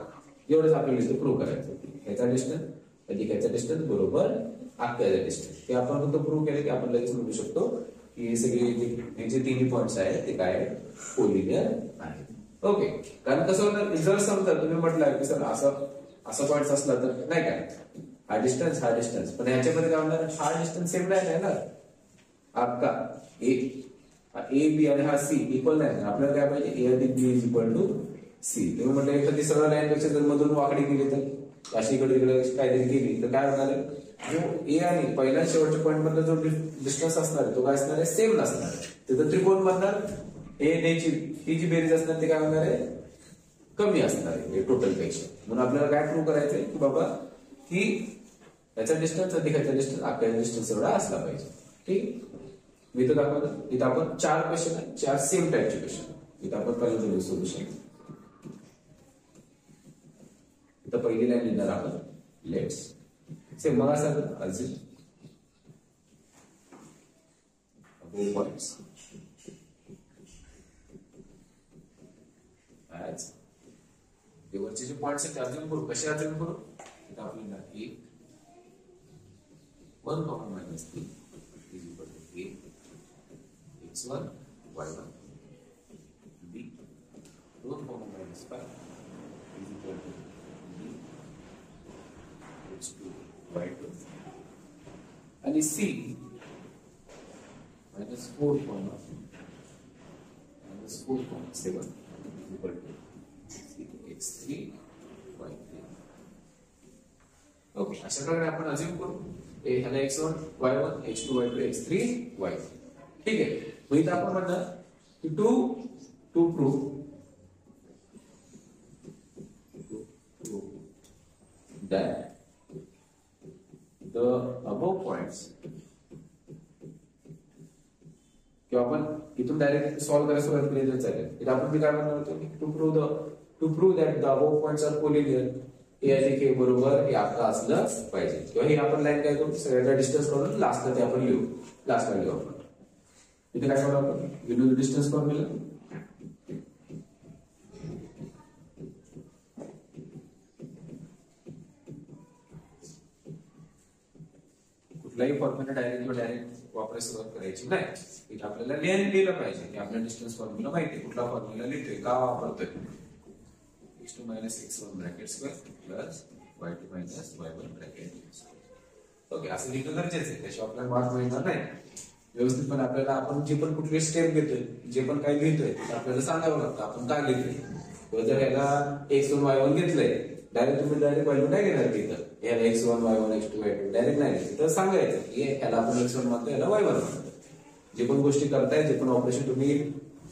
एवढंच आपल्याला इथे प्रूव्ह करायचं. ह्याचा डिस्टन्स अधिक ह्याचा डिस्टन्स बरोबर अक्काचा डिस्टन्स. ते आपण फक्त प्रूव्ह केलं की आपण लगेच म्हणू शकतो की हे सगळे जे तिन्ही पॉइंट्स आहेत ते काय कोलिनियर आहेत. ओके. कारण कसं होणार जर समजा तुम्ही म्हटलं की सर असं पॉइंट असला तर नाही काय हा डिस्टन्स पण ह्याच्यामध्ये काय होणार हा डिस्टन्स सेम नाही ना आपका ए बी आणि हा सी इक्वल नाही. आपल्याला काय पाहिजे ए अधिक बी इज इक्वल टू सी. तुम्ही म्हटलं एखादी सरळ लाईन पेक्षा जर मधून वाकडी गेली तर अशी इकडे काहीतरी गेली तर काय होणार आहे जो ए आणि पहिल्या शेवटच्या पॉईंट मधला जो डिस्टन्स असणार आहे तो काय असणार आहे सेम नसणार आहे. तिथं त्रिकोण बनणार ए ही जी बेरीज असणार ते काय होणार आहे कमी असणार आहे टोटल पेक्षा. म्हणून आपल्याला काय प्रूव्ह करायचंय की बाबा की याचा डिस्टन्स अधिक याचा डिस्टन्स आपल्या डिस्टन्स एवढा असला पाहिजे. ठीक. मी इथं दाखवलं. इथं आपण 4 क्वेश्चन आहे, 4 सेम टाईपचे क्वेश्चन. इथं आपण पहिलं सोल्युशन. इथं पहिली लाईन लिहिणार आपण लेट्स सेम मग असं अजून पॉइंट्स ऍज वरचे जे पॉइंट्स आहेत ते अजून करू. कसे अजून करू? इथं आपल्याला 1 1 minus 3 is equal to a x1 y1 b 2 minus 5 is equal to b x2 y2 आणि c minus 4.7 equal to x3 y3. Okay, अशा प्रकारे आपण अज्युम करू ह्याला x1 y1 h2 y2 x3 y3. ठीक आहे. मग इथं आपण म्हणणार की to prove that the above points किंवा आपण इथून डायरेक्ट सॉल्व्ह करायला सुरुवात केली तर चालेल. इथं आपण काय म्हणणार होतो की to prove that the above points are collinear ए अधिक ए बरोबर हे आपलं असलं पाहिजे. किंवा हे आपण लाईन काय करू सगळ्याचा डिस्टन्स काढून लास्टला ते आपण लिहू. लास्टला लिहू आपण. इथे काय करू आपण विल डिस्टन्स फॉर्म्युला. कुठलाही फॉर्म्युला डायरेक्ट वापरायला सुरुवात करायची नाही. इथे आपल्याला लिहिलं पाहिजे की आपला डिस्टन्स फॉर्म्युला माहिती आहे. कुठला फॉर्म्युला लिहितोय का वापरतोय x2 minus x1 bracket square plus y2 minus y1 bracket square. Okay, असं लिहिणं गरजेचं आहे. त्याशिवाय आपल्याला मार्क मिळणार नाही. व्यवस्थितपणे आपल्याला आपण जे पण कुठले स्टेप घेतोय जे पण काही लिहितोय ते आपल्याला सांगावं लागतं आपण काय लिहितोय. किंवा जर ह्याला x1 y1 घेतलंय डायरेक्ट तुम्ही डायरेक्ट व्हॅल्यू नाही घेणार तिथं. ह्याला x1 y1 x2 y2 direct नाही घ्यायचं. तर सांगायचं की ह्याला आपण x1 म्हणतो ह्याला y1 म्हणतो. जे पण गोष्टी करताय जे पण ऑपरेशन तुम्ही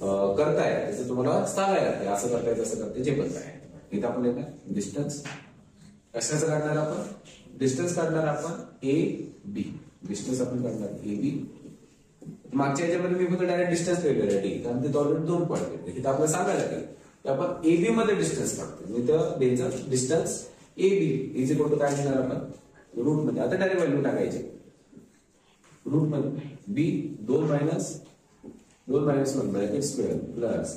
करताय त्याचं तुम्हाला सांगायला लागते. असं करताय तसं करताय जे पण काय. इथं आपण येणार डिस्टन्स कशाचं काढणार आपण डिस्टन्स काढणार आपण ए बी. डिस्टन्स आपण काढणार ए बी. मागच्या याच्यामध्ये मी फक्त डायरेक्ट डिस्टन्स लिहिलेलं आहे कारण ते ऑलरेडी 2 पॉईंट आहेत. इथं आपल्याला सांगायला लागेल की आपण ए बी मध्ये डिस्टन्स काढतो. इथं द्यायचं distance A B is equal to काय घेणार आपण रूट मध्ये. आता डायरेक्ट व्हॅल्यू टाकायची रूट मध्ये बी 2 मायनस 1 ब्रॅकेट स्क्वेअर प्लस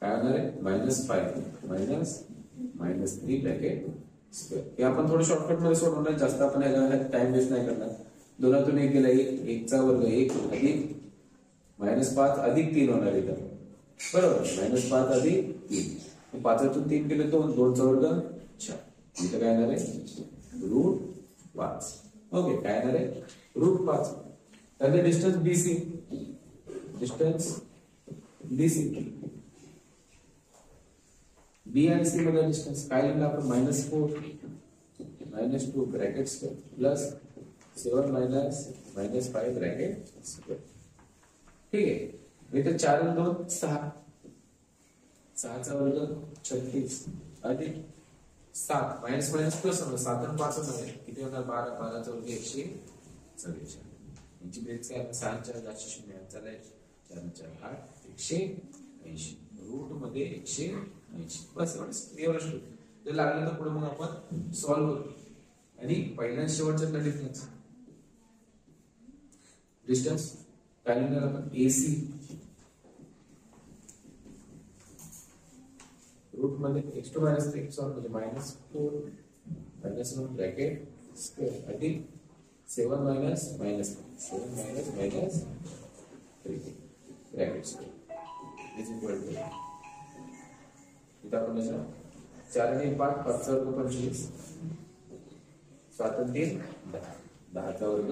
काय होणार आहे -5 मायनस 3 ब्रॅकेट स्क्वेअर. हे आपण थोडं शॉर्टकट मध्ये सोडवणार. जास्त आपण ह्याला टाइम वेस्ट नाही करणार. 2तून 1 गेला 1 चा वर्ग 1 अधिक -5 अधिक 3 होणार इथं बरोबर. -5 अधिक 3 5तून 3 गेले 2 चा वर्ग 4. इथं काय येणार आहे √5. ओके, काय येणार आहे √5. त्यानंतर डिस्टन्स बीसी बी आणि सी मध्ये डिस्टन्स काय लिहिलं आपण -2 bracket square plus 7 -5 bracket square. ठीक आहे. इथे 4 आणि 2 6 चा वर्ग 36 अधिक 7 मायनस प्लस होणार 7 आणि 5 होणार किती होणार 12 चा वर्ग 144. यांची बेस काय 6 4 0 चालेल 4 4 8 180 रूट मध्ये 180. बस एवढंच. जर लागलं तर पुढे मग आपण सॉल्व्ह करू. आणि पहिल्या शेवटच्या डिस्टन्स काय लिहिणार आपण एसी रूट मध्ये x2 - x1 म्हणजे -4 -1 ब्रॅकेट स्क्वेअर अधिक 7 minus 3 bracket square is equal to इथं आपण 4 आणि 5 5 चा वर्ग 25 7 आणि 3 10 चा वर्ग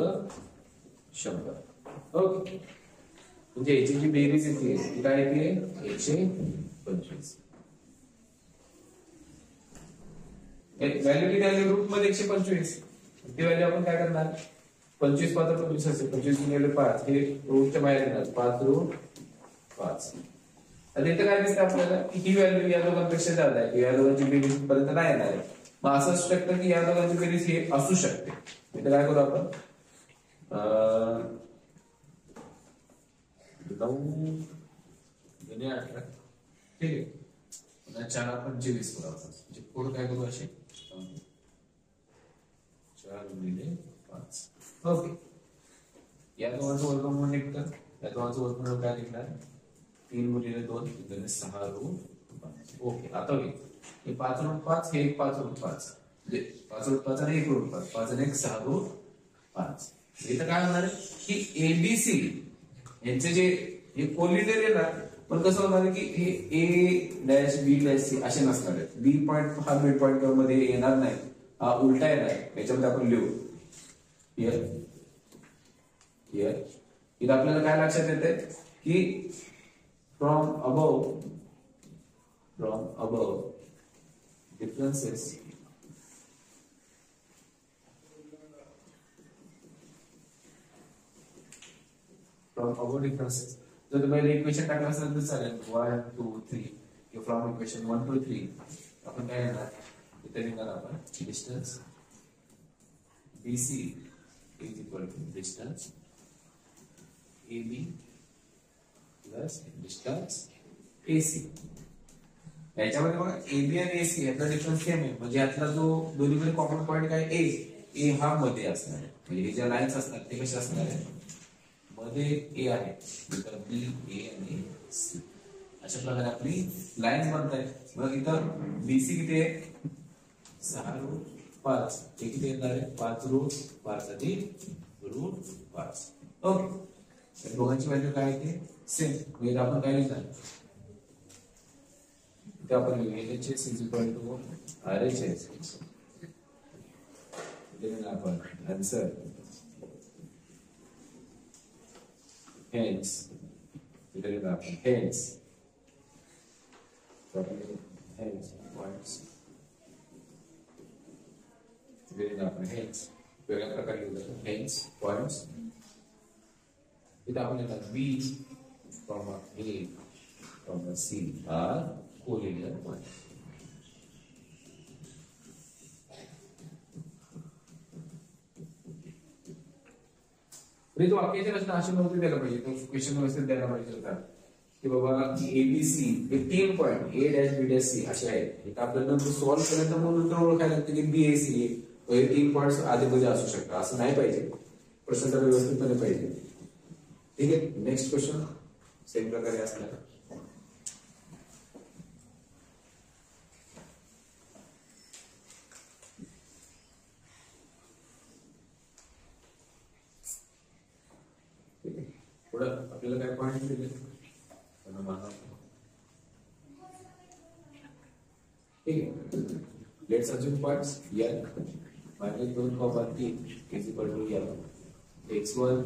100. ओके, म्हणजे याची जी बेरीज येते ती काय येते 125. व्हॅल्यू किती आली रूट मध्ये 125. ती व्हॅल्यू आपण काय करणार 25 5 25 असेल 25 गुणिले 5 हे रूटच्या बाहेर येणार 5√5. आणि इथं काय दिसतं आपल्याला की ही व्हॅल्यू या दोघांपेक्षा जास्त आहे. या दोघांची बेरीज पर्यंत नाही येणार आहे. मग असं असू शकतं की या दोघांची बेरीज हे असू शकते. इथे काय करू आपण 9×18 ठीक आहे. 4×25 करू आपण म्हणजे पुढे काय करू असे 4×5 ओके. या दोघांचं वर्गमूळ निघतं. या दोघांचं वर्गमूळ काय निघणार 3×2 6√5 ओके. आता हे 5√5 हे 5√5 म्हणजे 5√5 आणि 1√5 5 आणि 1 6√5. इथं काय होणार आहे की एबीसी यांचे जे हे कोलिनियर आहे ना, पण कसं होणार आहे की हे A dash B dash C असे नसणार आहेत. बी पॉईंट हा मिड पॉईंट मध्ये येणार नाही, हा उलटा येणार. याच्यामध्ये आपण लिहू हियर हियर. इथं आपल्याला काय लक्षात येते की फ्रॉम अबव differences जर तुम्ही इक्वेशन टाकलं असेल तर चालेल 1 2 3 किंवा फ्रॉम इक्वेशन 1 2 3 आपण काय येणार इथे लिहिणार आपण distance BC is equal to distance AB plus distance AC. याच्यामध्ये बघा AB आणि AC यातला डिफरन्स सेम आहे, म्हणजे यातला जो दोन्हीमध्ये कॉमन पॉईंट काय ए हा मध्ये असणार आहे. म्हणजे हे ज्या लाईन्स असणार ते कसे असणार आहे मध्ये ए आहे, तर बी ए आणि सी अशा प्रकारे आपली लाईन्स बनतायत. मग इथं BC किती आहे 6√5 हे किती येणार आहे 5√5 आणि √5 ओके. तर दोघांची व्हॅल्यू काय आहे सेम. म्हणजे आपण काय लिहिणार इथे आपण LHS is equal to RHS. आपण आन्सर hence points वेगळ्या प्रकारे hence points इथे आपण लिहिणार B, A, C are collinear points. तो वाक्याची रचना अशी नव्हती द्यायला पाहिजे, तो क्वेश्चन व्यवस्थित द्यायला पाहिजे होता की बाबा एबीसी हे 3 point A dash B dash C असे आहेत. आपल्याला नंतर सॉल्व्ह करायचं म्हणून नंतर ओळखायला लागतं की बीएसी हे 3 पॉईंट आधी मध्ये असू शकतात. असं नाही पाहिजे, प्रश्न जरा व्यवस्थितपणे पाहिजे. ठीक आहे. नेक्स्ट क्वेश्चन सेम प्रकारे असणार आपल्याला काय पॉईंट दिले ठीक आहे. लेट्स अज्यूम पॉइंट्स n -2,3 इज equal to m x1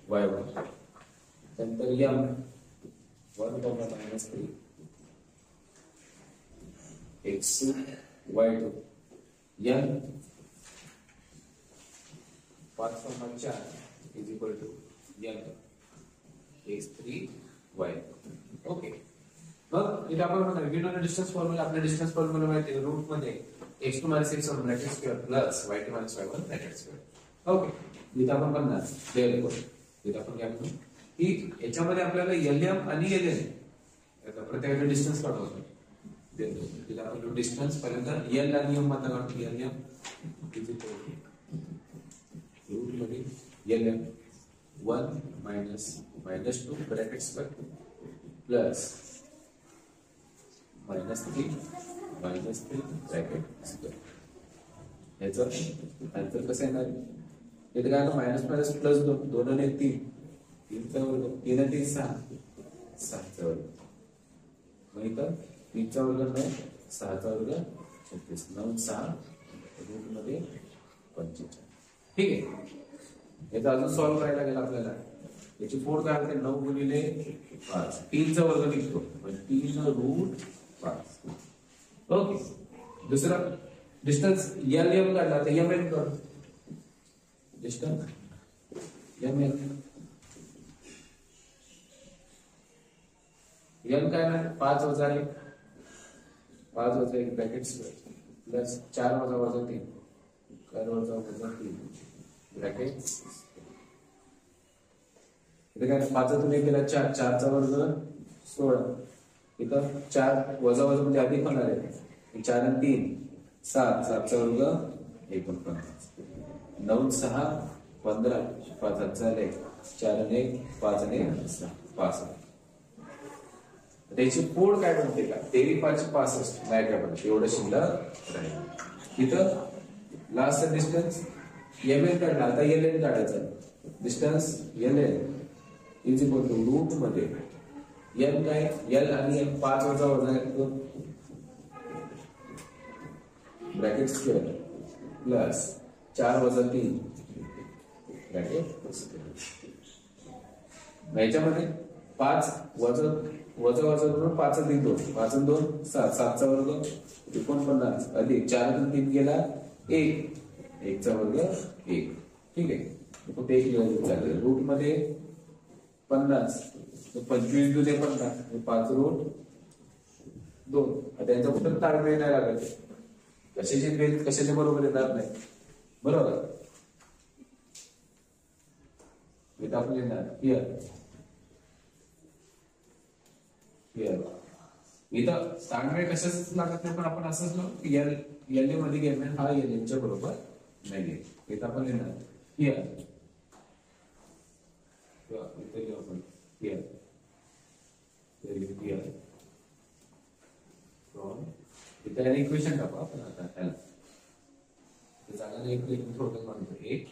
y1 नंतर m 1, -3 x2 y2 n 5,4 is equal to m x3 y. Okay. मग इथे आपण म्हणणार गिव्हन डिस्टन्स फॉर्म्युला आपल्या डिस्टन्स फॉर्म्युला माहिती आहे रूट मध्ये x2 - x1 bracket square plus y2 - y1 bracket square. Okay. इथे आपण म्हणणार डेल करू. इथे आपण काय म्हणू की याच्यामध्ये आपल्याला LM आणि LN आता प्रत्येकाचे डिस्टन्स काढायचं. इथे आपण डिस्टन्स पर्यंत L आणि M मध्ये काढतो. LM is equal to root मध्ये LM 1 -2 bracket square plus -3 bracket square. याचं आन्सर कसं येणार इथे काय मायनस मायनस प्लस 2 आणि 3 3चा वर्ग 3 आणि 3 6 6चा वर्ग. मग इथं 3चा वर्ग 9 6चा वर्ग 36 9 6 रूट मध्ये 45. ठीक आहे. याचा अजून सॉल्व्ह करायला लागेल आपल्याला. याची फोड काय होते 9 गुणिले 5 3चा वर्ग निघतो 3√5. ओके. दुसरा डिस्टन्स LM काढला तर MN काढू. डिस्टन्स MN M काय नाही 5 - 1 5 - 1 ब्रॅकेट स्क्वेअर प्लस 4 वजा वजा 3 4 वजा वजा 3 ब्रॅकेट इथे काय 5 तून 1 गेला 4 4 चा वर्ग 16 इथं 4 वजा वजा म्हणजे अधिक होणार आहे 4 आणि 3 7 7 चा वर्ग 49 9 6 15 5 झाले 4 आणि 1 5 आणि 5 त्याची पोड काय म्हणते का 3,565 नाही काय म्हणते एवढं शिल्लक राहील इथं लास्ट डिस्टन्स एमएल काढला आता एलएन काढायचं distance LN is equal to root मध्ये एल काय एल आणि एल 5 वजा वजा ब्रॅकेट स्क्वेअर प्लस 4 वजा 3 ब्रॅकेट याच्यामध्ये 5 वजा वजा वजा करून 5 अधिक 2 5 आणि 2 7 7 चा वर्ग 49 अधिक 4 आणि 3 गेला 1 1 चा वर्ग 1 ठीक आहे फक्त 1 झालं रूट मध्ये 50 25 दुने 50 5 रूट 2 त्यांचा कुठं ताळमेळ नाही लागत कशाची बेल कशाच्या बरोबर येणार नाही बरोबर इथं आपण लिहिणार हिअर इथं ताळमेळ कशाच लागत नाही पण आपण असंच एल एल मध्ये गेम हा एल च्या बरोबर नाही इथं आपण लिहिणार हिअर इथे लिहू आपण हिअर हिअर फ्रॉम इथे आणि इक्वेशन टाकू आपण आता त्याला जागा इक्वेशन थोडं म्हणतो 1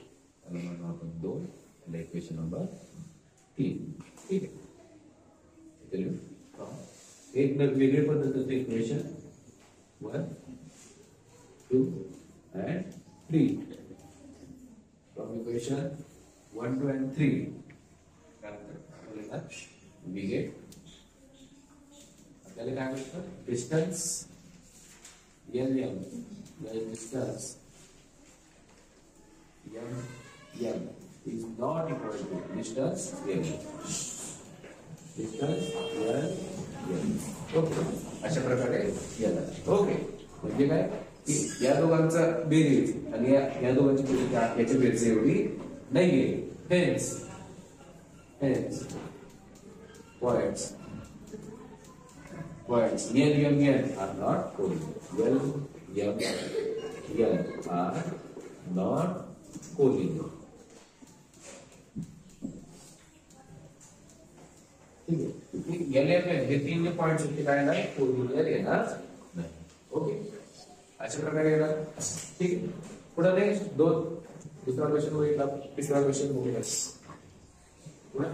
त्याला म्हणू आपण 2 त्याला इक्वेशन नंबर 3 ठीक आहे इथे लिहू एक वेगळे पद्धतीचं equation 1 2 and 3 from equation 1 2 and 3 we get आपल्याला काय मिळतं distance L M distance M M is not equal to distance L distance L okay अशा प्रकारे याला ओके म्हणजे काय की या दोघांचा बेरीज आणि या दोघांची बेरीज याच्या बेरीज एवढी नाहीये hence points L M N are not collinear L M N are not collinear ठीक आहे एल एम एन हे 3 पॉइंट्स होते काय नाही कोलिनियर येणार नाही ओके अशा प्रकारे येणार ठीक आहे पुढे नेक्स्ट 2 दुसरा क्वेश्चन होईल तिसरा क्वेश्चन बघूया पुढे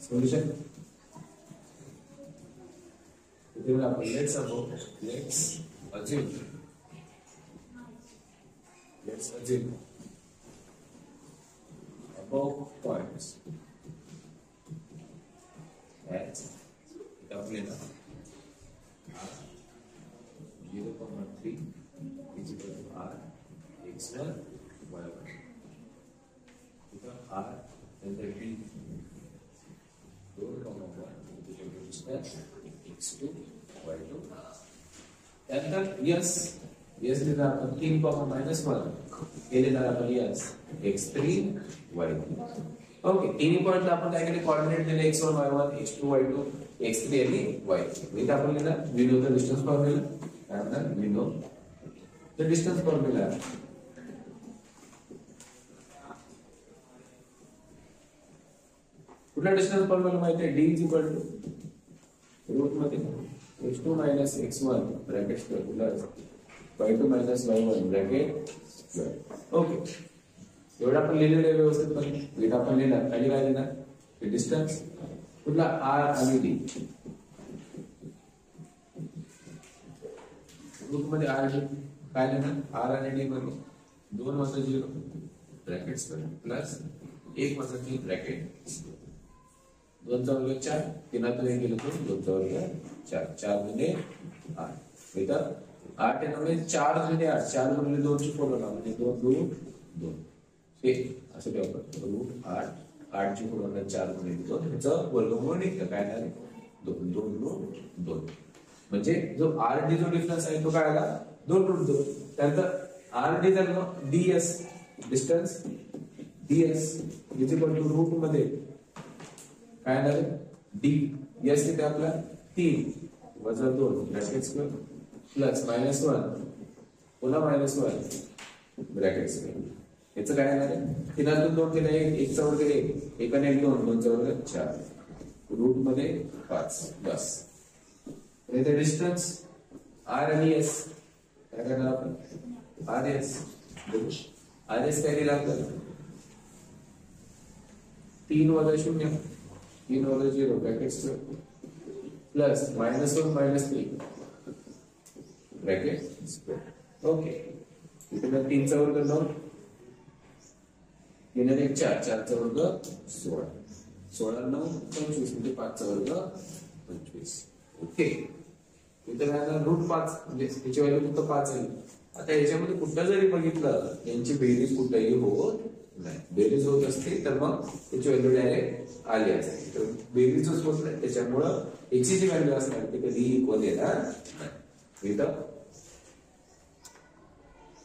सोल्युशन इथे आपण let's assume above points at W0, 0,3 is equal to R x1 y1. R and the B 2,1 is equal to distance x2 y2. And then yes लिहिणार आपण 3, -1 हे लिहिणार आपण yes x3 y3. ओके तिन्ही पॉइंटला आपण काय केले कोऑर्डिनेट दिले x1 y1 x2 y2 x3 आणि y3 इथे आपण लिहिणार we know the distance formula and then we know the distance formula कुठला डिस्टन्स फॉर्म्युला माहिती आहे d रूट मध्ये x2 x1 bracket square plus y2 y1 bracket square okay एवढा आपण लिहिलेलं आहे व्यवस्थित पण इथं आपण लिहिणार खाली काय लिहिणार हे डिस्टन्स कुठला r आणि d रूट मध्ये r काय लिहिणार r आणि d मध्ये 2 + 0 ब्रॅकेट स्क्वेअर प्लस 1 + 3 ब्रॅकेट 2 चा वर्ग 4 3 आतून 1 गेलो तर 2 चा वर्ग 4 4 गुणिले 8 इथं 8 मध्ये 4 गुणिले 8 4 गुणिले 2 ची पोलवला म्हणजे 2 2 2 हे असं काय करतो रूट 8 8 ची पोलवला 4 गुणिले 2 ह्याचं वर्गमूळ निघतं काय नाही 2 2 2 2 म्हणजे जो आर डी जो डिफरन्स आहे तो काय आला 2 रूट 2. त्यानंतर आर डी झालं मग ds distance ds is equal to root मध्ये काय आलं डी एस किती आपला 3 वजा 2 ब्रॅकेट स्क्वेअर प्लस -1 पुन्हा -1 ब्रॅकेट स्क्वेअर. याचं काय येणार आहे 3 2 केलं 1 चा वर्ग 1 1 आणि 2 2 चा वर्ग 4 रूट मध्ये 5 बस. इथे डिस्टन्स आर आणि एस काय करणार आपण आर एस काय दिलं आपल्याला 3 वजा 0 3 वजा 0 bracket square plus -1 -3 bracket square. Okay इथे 3 चा वर्ग 9 3 आणि 1 4 4 चा वर्ग 16 16 9 25 म्हणजे 5 चा वर्ग 25. ओके इथे काय रूट 5 म्हणजे त्याची व्हॅल्यू फक्त 5 आहे. आता याच्यामध्ये कुठं जरी बघितलं यांची बेरीज कुठेही होत नाही. बेरीज होत असते तर मग त्याची व्हॅल्यू डायरेक्ट आली असते. तर बेरीजच होत नाही त्याच्यामुळं याची जी व्हॅल्यू असणार ती कधी इक्वल येणार नाही. इथं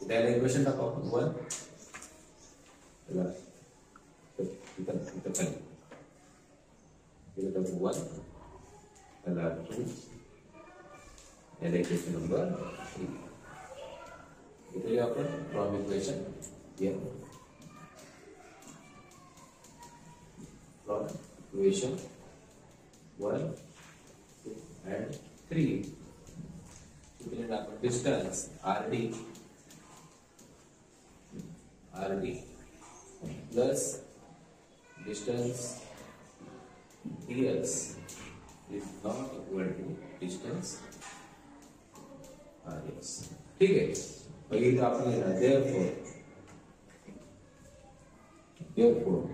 त्याला इक्वेशन टाकू आपण 1 याला इक्वेशन नंबर 3 इथे आपण from equation from equation 1 2 and 3 इथे आपण distance rd plus distance ds is not equal to distance rs. ठीक है पहले तो आपने लेना therefore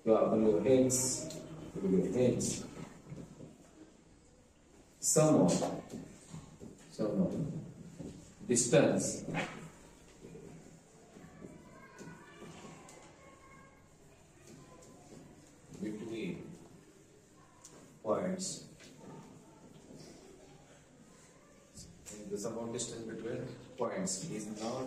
तो अपन लोग hence sum of distance between points and the sum of distance between points is not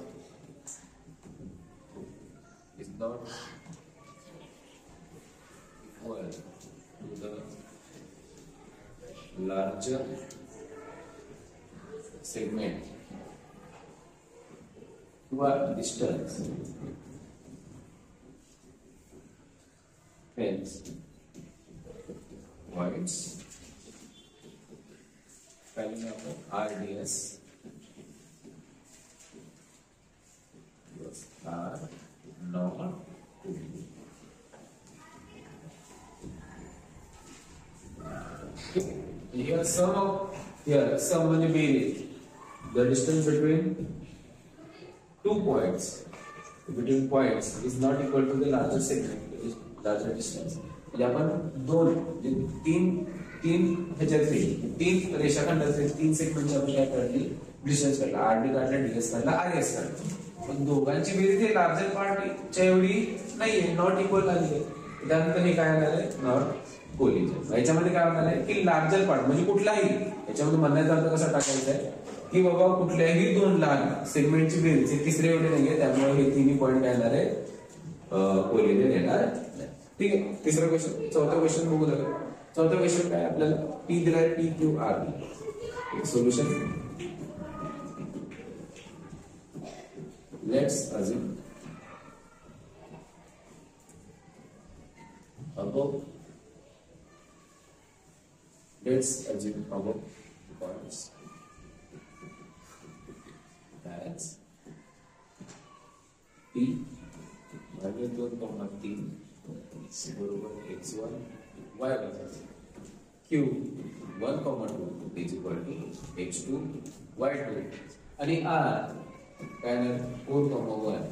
equal to the larger segment to a distance. Hence, points spelling of RDS are not to be. Here sum म्हणजे बेरीज. The distance between points is not equal to the larger segment. Larger distance. म्हणजे आपण तीन ह्याच्यातले 3 रेषाखंडाचे 3 सेगमेंटचे आपण काय काढली डिस्टन्स काढला आरडी काढला डीएस काढला आरएस काढला. पण दोघांची बेरीज हे लार्जर पार्टच्या एवढी नाहीये नॉट इक्वल आली आहे. त्यानंतर हे काय आलं आहे नॉट कोलिजन. याच्यामध्ये काय होणार आहे की लार्जर पार्ट म्हणजे कुठलाही याच्यामध्ये म्हणण्याचा अर्थ कसा टाकायचा आहे की बाबा कुठल्याही 2 लहान सेगमेंटची बेरीज हे तिसरे एवढे नाहीये त्यामुळे हे तिन्ही पॉईंट काय येणार आहे कोलिजन येणार. ठीक आहे तिसरा क्वेश्चन. चौथा क्वेश्चन बघू नका. चौथा क्वेश्चन काय आपल्याला पी दिलाय P Q R B. Solution let's assume above points as p भागिले 2,3 बरोबर x1 y1 q 1,2 is equal to x2 y2 आणि r काय 4,1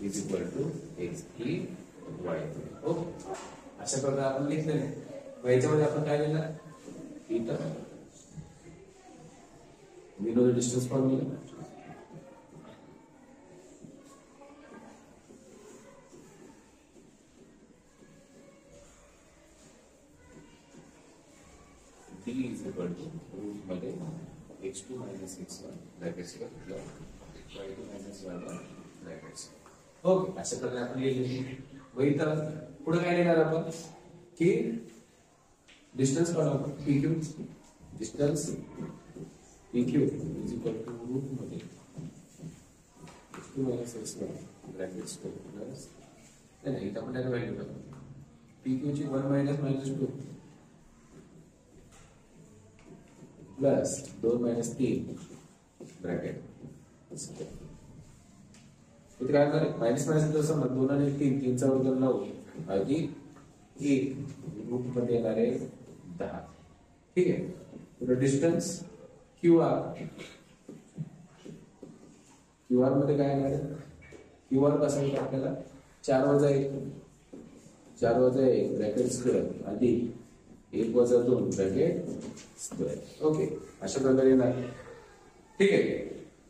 is equal to x3 y3. Okay अशा प्रकारे आपण लिहिलेले आहे. याच्यामध्ये आपण काय लिहिलं इथं we know the distance formula. D is equal to root मध्ये x2 minus x1 brackets y2 minus y1 brackets. Okay, अशा प्रकारे आपण लिहिली. मग इथं पुढे काय लिहिणार आपण की डिस्टन्स काढू आपण PQ. Distance PQ is equal to root मध्ये x2 minus x1 brackets plus नाही इथं आपण त्याला व्हॅल्यू टाकू PQ ची 1 minus -2 प्लस 2 minus 3 ब्रॅकेट. इथे काय करणार मायनस मायनस जसं 2 आणि 3 3चा वर्ग 9 अधिक 1 रूट मध्ये येणार आहे 10. ठीक आहे. पुढे डिस्टन्स QR मध्ये काय येणार आहे QR कसं येईल आपल्याला 4 वजा 1 ब्रॅकेट स्क्वेअर अधिक 1 वजा 2 ब्रॅकेट स्क्वेअर. ओके, अशा प्रकारे येणार. ठीक आहे.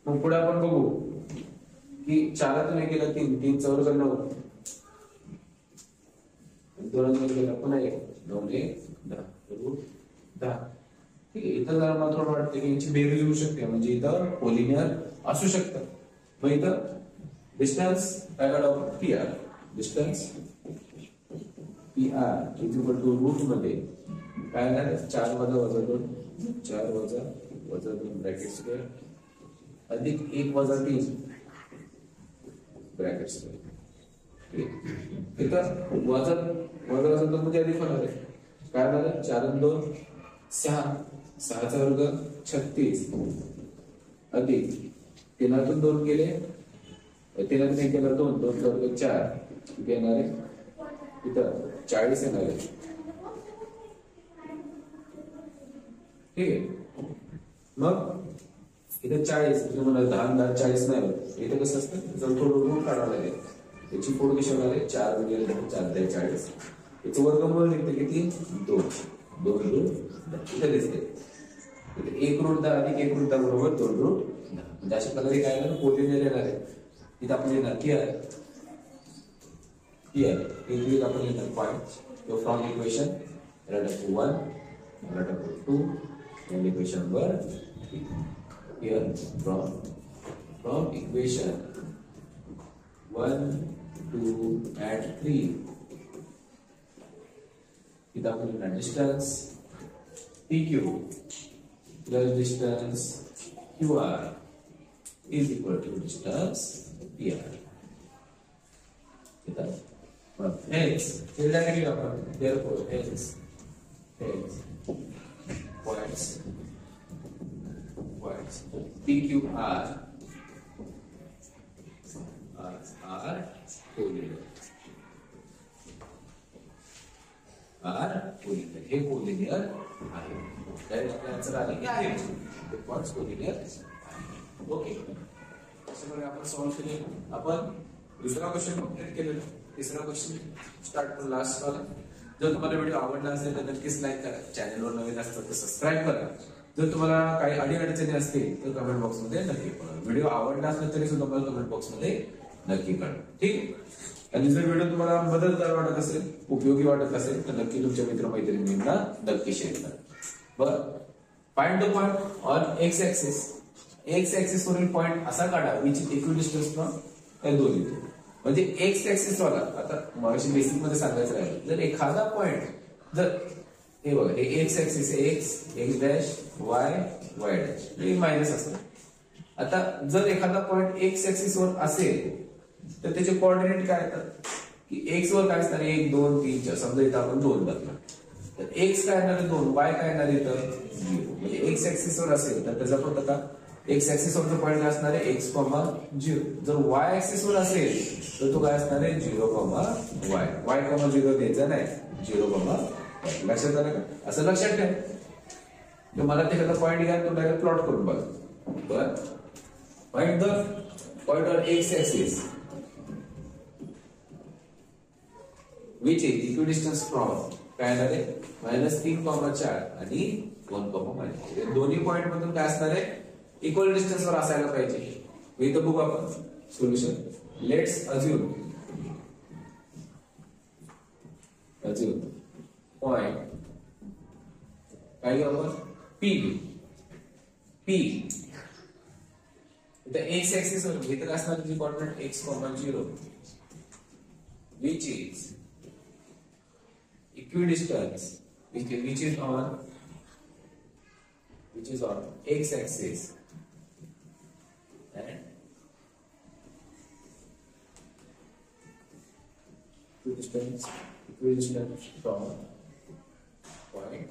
मग पुढे आपण बघू की 4 1 केला 3 3चा वर्ग 9 2 केला पुन्हा 1 9 1 10 रूट 10. ठीक आहे. इथं जरा मला थोडं वाटतं की याची बेरीज होऊ शकते म्हणजे इथं पॉलिनियर असू शकतं. मग इथं डिस्टन्स काय काढावं PR. Distance PR is equal to root मध्ये काय येणार 4 वजा 2 4 वजा 2 ब्रॅकेट स्क्वेअर अधिक 1 वजा 3 ब्रॅकेट स्क्वेअर. इथं वजा 2 मध्ये अधिक होणार आहे काय होणार 4 आणि 2 6 6चा वर्ग 36 अधिक 3तून 2 गेले 3 केला 2 2चा वर्ग 4 येणार आहे इथं 40 येणार आहे. ठीक आहे. मग इथे 40 म्हणजे 10 40 नाही होत. इथे कसं असतं जर थोडं रूट काढावं लागेल त्याची फोड कशी होणार आहे 4 गुणिले 10 4 10 40. याचं वर्गमूळ निघते किती 2 2 रूट इथे दिसते. इथे 1 रूट 10 अधिक 1 रूट 10 बरोबर 2 रूट 10. म्हणजे अशा प्रकारे काय येणार पॉलिनियर येणार आहे. इथे आपण येणार here इथे आपण येणार पॉइंट तो from equation relative to 1 relative to 2 and equation वर here from equation 1 2 and 3 इथे आपण येणार distance PQ plus distance QR is equal to distance PR. Hence, therefore, hence points PQR are collinear. हे collinear आहे. डायरेक्ट आन्सर आले की आहे ते पॉइंट्स collinear. ओके, त्याच्यामुळे आपण सॉल्व्ह केले. आपण दुसरा क्वेश्चन कंप्लीट केलेला. तिसरा क्वेश्चन स्टार्ट करू लास्ट वाला. जर तुम्हाला व्हिडिओ आवडला असेल तर नक्कीच लाईक करा. चॅनलवर नवीन असतात तर सबस्क्राईब करा. जर तुम्हाला काही अडीअडचणी असतील तर कमेंट बॉक्स मध्ये नक्की कळवा. व्हिडिओ आवडला असेल तरी सुद्धा मला कमेंट बॉक्स मध्ये नक्की कळवा. ठीक आहे. आणि जर व्हिडिओ तुम्हाला मदतगार वाटत असेल उपयोगी वाटत असेल तर नक्की तुमच्या मित्रमैत्रिणींना नक्की शेअर करा. बरं, find the point on x axis. X axis वरील पॉइंट असा काढा विच इज इक्विडिस्टन्स फ्रॉम या दोन्ही. म्हणजे एक्स ऍक्सिस वाला आता मगाशी बेसिक मध्ये सांगायचं राहिलं जर एखादा पॉइंट जर हे बघा हे x axis x dash Y dash हे मायनस असतं. आता जर एखादा पॉइंट एक्स ऍक्सिस वर असेल तर त्याचे कोऑर्डिनेट काय येतात की एक्स वर काय असणार 1 2 3 4. समजा इथं आपण 2 बदला तर एक्स काय येणार 2 वाय काय येणार इथं 0. म्हणजे एक्स ऍक्सिस वर असेल तर त्याचा फक्त का एक्स ऍक्सिस वरचा पॉइंट काय असणार आहे x, 0. जर वाय ऍक्सिस वर असेल तर तो काय असणार आहे 0, y. y, 0 द्यायचा नाही 0, y. लक्षात आलं का? असं लक्षात ठेव. तर मला ते एखादा पॉइंट घ्या तो डायरेक्ट प्लॉट करून बघा. बर, find the point on x axis which is equidistance from काय येणार आहे -3, 4 आणि 1, दोन्ही पॉइंट मधून काय असणार आहे इक्वल डिस्टन्स वर असायला पाहिजे. इथं बघू आपण सोल्युशन. लेट्स अज्युम पॉइंट काय घेऊ आपण P घेऊ. पी इथं एक्स ऍक्सिस वर इथं काय असणार जी coordinate x, 0 which is equidistance which is on x axis and equidistance from point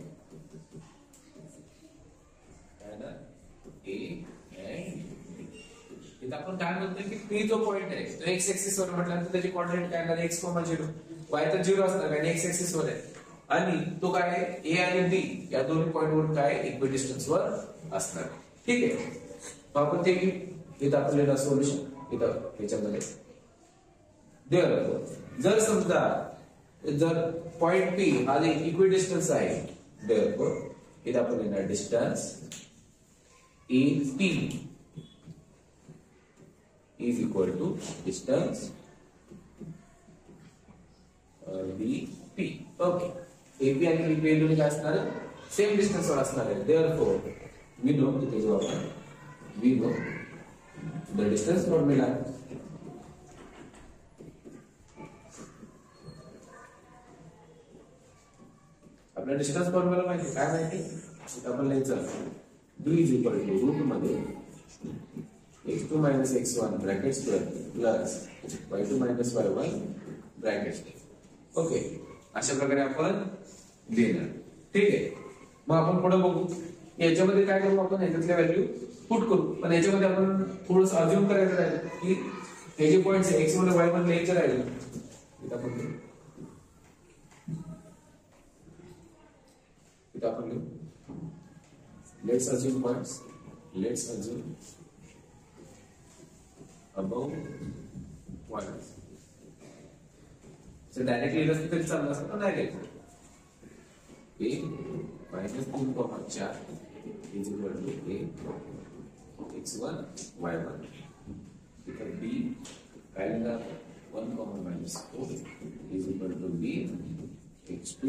and A and इथं आपण काय म्हणतोय की P जो पॉइंट आहे तो x ऍक्सिस वर म्हटल्यानंतर त्याची कोऑर्डिनेट काय असणार x, 0 y तर 0 असणार कारण x ऍक्सिस वर आहे आणि तो काय A आणि B या दोन्ही पॉइंट वर काय इक्विडिस्टन्स वर असणार. ठीक आहे, मग आपण ते इथं आपल्याला सोल्युशन इथं याच्यामध्ये जर समजा जर पॉइंट P हा इक्विडिस्टन्स आहे इथं आपण लिहिणार distance AP is equal to distance BP. Okay. AP आणि BP हे दोन्ही काय असणार सेम डिस्टन्स वर असणार आहे. Therefore, we know इथे जो आपण we know the distance formula आपला डिस्टन्स फॉर्म्युला माहिती काय माहिती आपण लिहायचं D is equal to root मध्ये x2 minus x1 bracket square plus y2 minus y1 bracket square. Okay, अशा प्रकारे आपण लिहिणार. ठीक आहे, मग आपण पुढे बघू याच्यामध्ये काय करू आपण याच्यातल्या व्हॅल्यू पुट करू. पण याच्यामध्ये आपण थोडंसं अज्युम करायचं राहील की हे जे पॉइंट्स आहे x1 y1 लिहायचं राहील इथं आपण लिहू. Let's assume points, let's assume above 1. So directly इधर कितने चलना सकता है direct a minus 3,4 is equal to a x1 y1 इधर b calendar 1, minus 4 is equal to b x2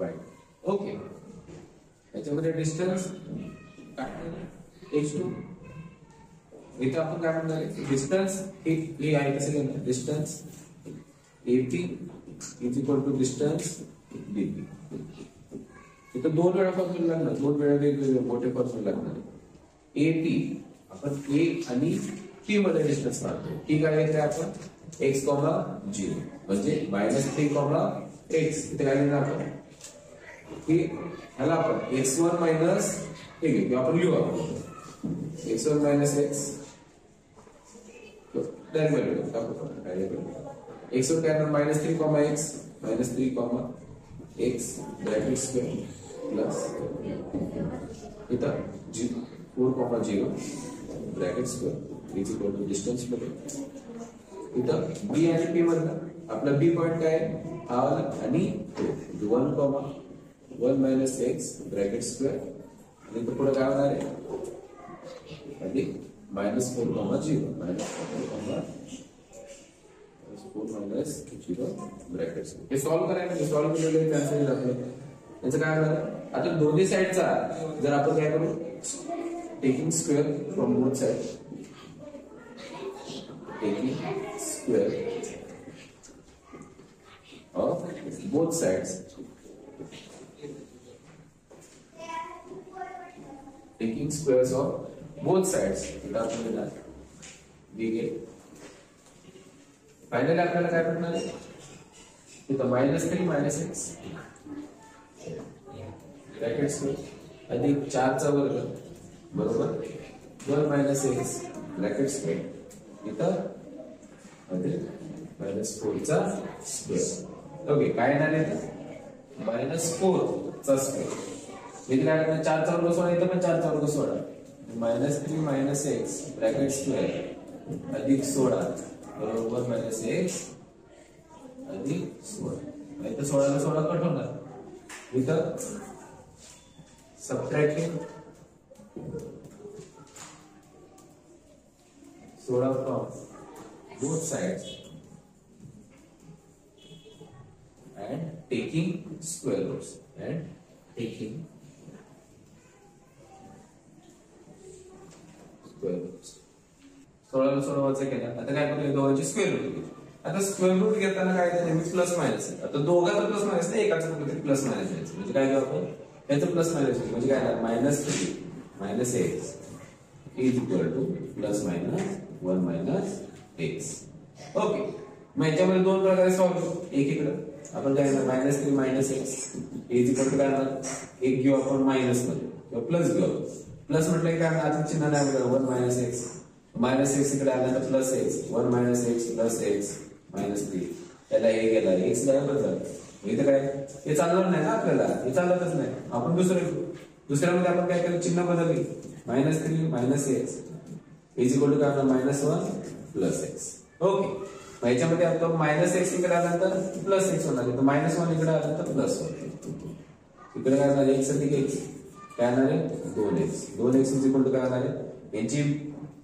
y. Okay, याच्यामध्ये डिस्टन्स x2 इथे आपण काय म्हणणार आहे डिस्टन्स हे आहे कसं घेणार distance AP is equal to distance BP. इथं दोन वेळा फॉर्म्युला लागणार, दोन वेळा वेगवेगळे मोठे फॉर्म्युला लागणार. AP आपण A आणि P मध्ये डिस्टन्स काढतो. ठीक आहे, इथे आपण x, 0 म्हणजे -3, x इथे काय लिहिणार आपण की ह्याला आपण x1 मायनस हे घेऊ आपण लिहू आपण x1 minus x then value x1 काय minus 3, x minus 3, x bracket square plus इथं 4, 0 bracket square is equal to distance मध्ये इथं b आणि p मधला आपला b पॉइंट काय हा आणि 1, minus x bracket square आणि इथं पुढे काय होणार आहे अधिक -4, 0 -4 minus 0 ब्रॅकेट्स. हे सॉल्व्ह करायला सॉल्व्ह केलेलं कॅन्सल आपलं याचं काय होणार आता दोन्ही साइडचा जर आपण काय करू taking square from both side taking square of both sides taking squares of both sides we get finally आपल्याला काय भेटणार आहे इथं -3 x ब्रॅकेट स्क्वेअर अधिक 4 चा वर्ग बरोबर 1 x ब्रॅकेट स्क्वेअर इथं अधिक -4 चा स्क्वेअर. ओके, काय येणार आहे -4 चा स्क्वेअर इथे काय करणार 4 चा वर्ग सोडा इथं पण 4 चा वर्ग सोडा -3 x ब्रॅकेट स्क्वेअर अधिक 16 बरोबर x अधिक 16 इथं 16 ला 16 कट होणार इथं subtracting 16 from both sides and taking square roots and taking square root 16 सोडवायचं केलं. आता काय करूया दोघांची स्क्वेअर रूट. आता स्क्वेअर रूट घेताना काय नेहमी प्लस मायनस. आता दोघांचा प्लस मायनस नाही, एकाचं कुठेतरी प्लस मायनस घ्यायचं. म्हणजे काय घेऊ आपण याचं प्लस मायनस म्हणजे काय minus 3 minus x is equal two plus minus 1 minus x. Okay, मग याच्यामध्ये दोन प्रकारे सॉल्व्ह करू. एक इकडं आपण काय करणार minus 3 minus x is equal to काय करणार एक घेऊ आपण मायनस मध्ये किंवा प्लस घेऊ. प्लस म्हटलं काय आता चिन्ह नाही बघा 1 मायनस एक्स मायनस एक्स इकडे आल्यानंतर plus x 1 minus x plus x minus 3 त्याला हे गेला एक्स बरोबर झालं. इथं काय हे चालणार नाही ना आपल्याला, हे चालतच नाही. आपण दुसऱ्यामध्ये आपण काय केलं चिन्ह बदलली minus 3 minus x is equal to काय होणार मायनस 1 प्लस एक्स. ओके, मग याच्यामध्ये आपण मायनस एक्स इकडे आल्यानंतर प्लस एक्स होणार आहे. मायनस 1 इकडे आल्यानंतर प्लस 1 इकडे काय होणार एक्स अधिक एक्स काय होणार आहे 2x 2x is equal to काय होणार आहे यांची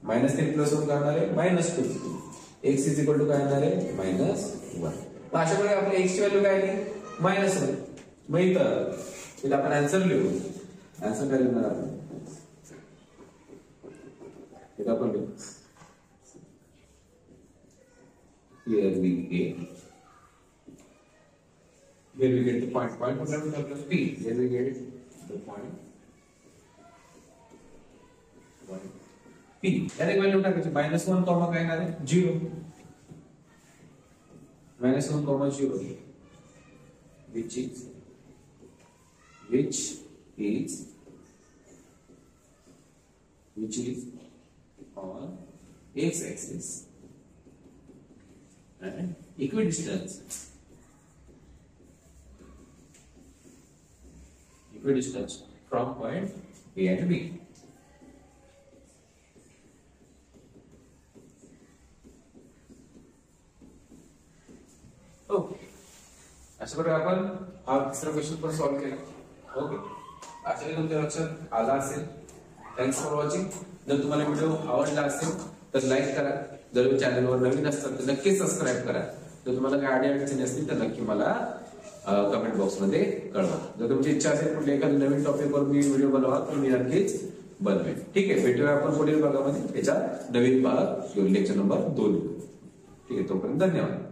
मायनस 3 प्लस 1 काय होणार आहे minus 2 x is equal to काय होणार आहे मायनस 1. अशा प्रकारे आपल्या एक्स ची व्हॅल्यू काय आली मायनस 1. मग इथं आपण आन्सर लिहू. आन्सर काय लिहिणार आपण इथं आपण लिहू here we get the point plus p. Here we get the point p. याला व्हॅल्यू टाकायची मायनस 1 कॉमा काय येणार आहे 0 minus 1 comma 0 which is on x axis and equidistance from point A and B. Okay, अशा प्रकारे आपण हा तिसरा क्वेश्चन पण सॉल्व्ह केला. ओके, आशा करी तुमच्या लक्षात आला असेल. Thanks for watching. जर तुम्हाला व्हिडिओ आवडला असेल तर लाईक करा. जर चॅनलवर नवीन असतात तर नक्की सबस्क्राईब करा. जर तुम्हाला काही अडचणी असतील तर नक्की मला कमेंट बॉक्स मध्ये कळवा. जर तुमची इच्छा असेल कुठल्या एखाद्या नवीन टॉपिकवर मी व्हिडिओ बनवा तर मी नक्कीच बनवेन. ठीक आहे, भेटूया आपण पुढील भागामध्ये त्याचा नवीन भाग लेक्चर नंबर 2. ठीक आहे, तोपर्यंत धन्यवाद.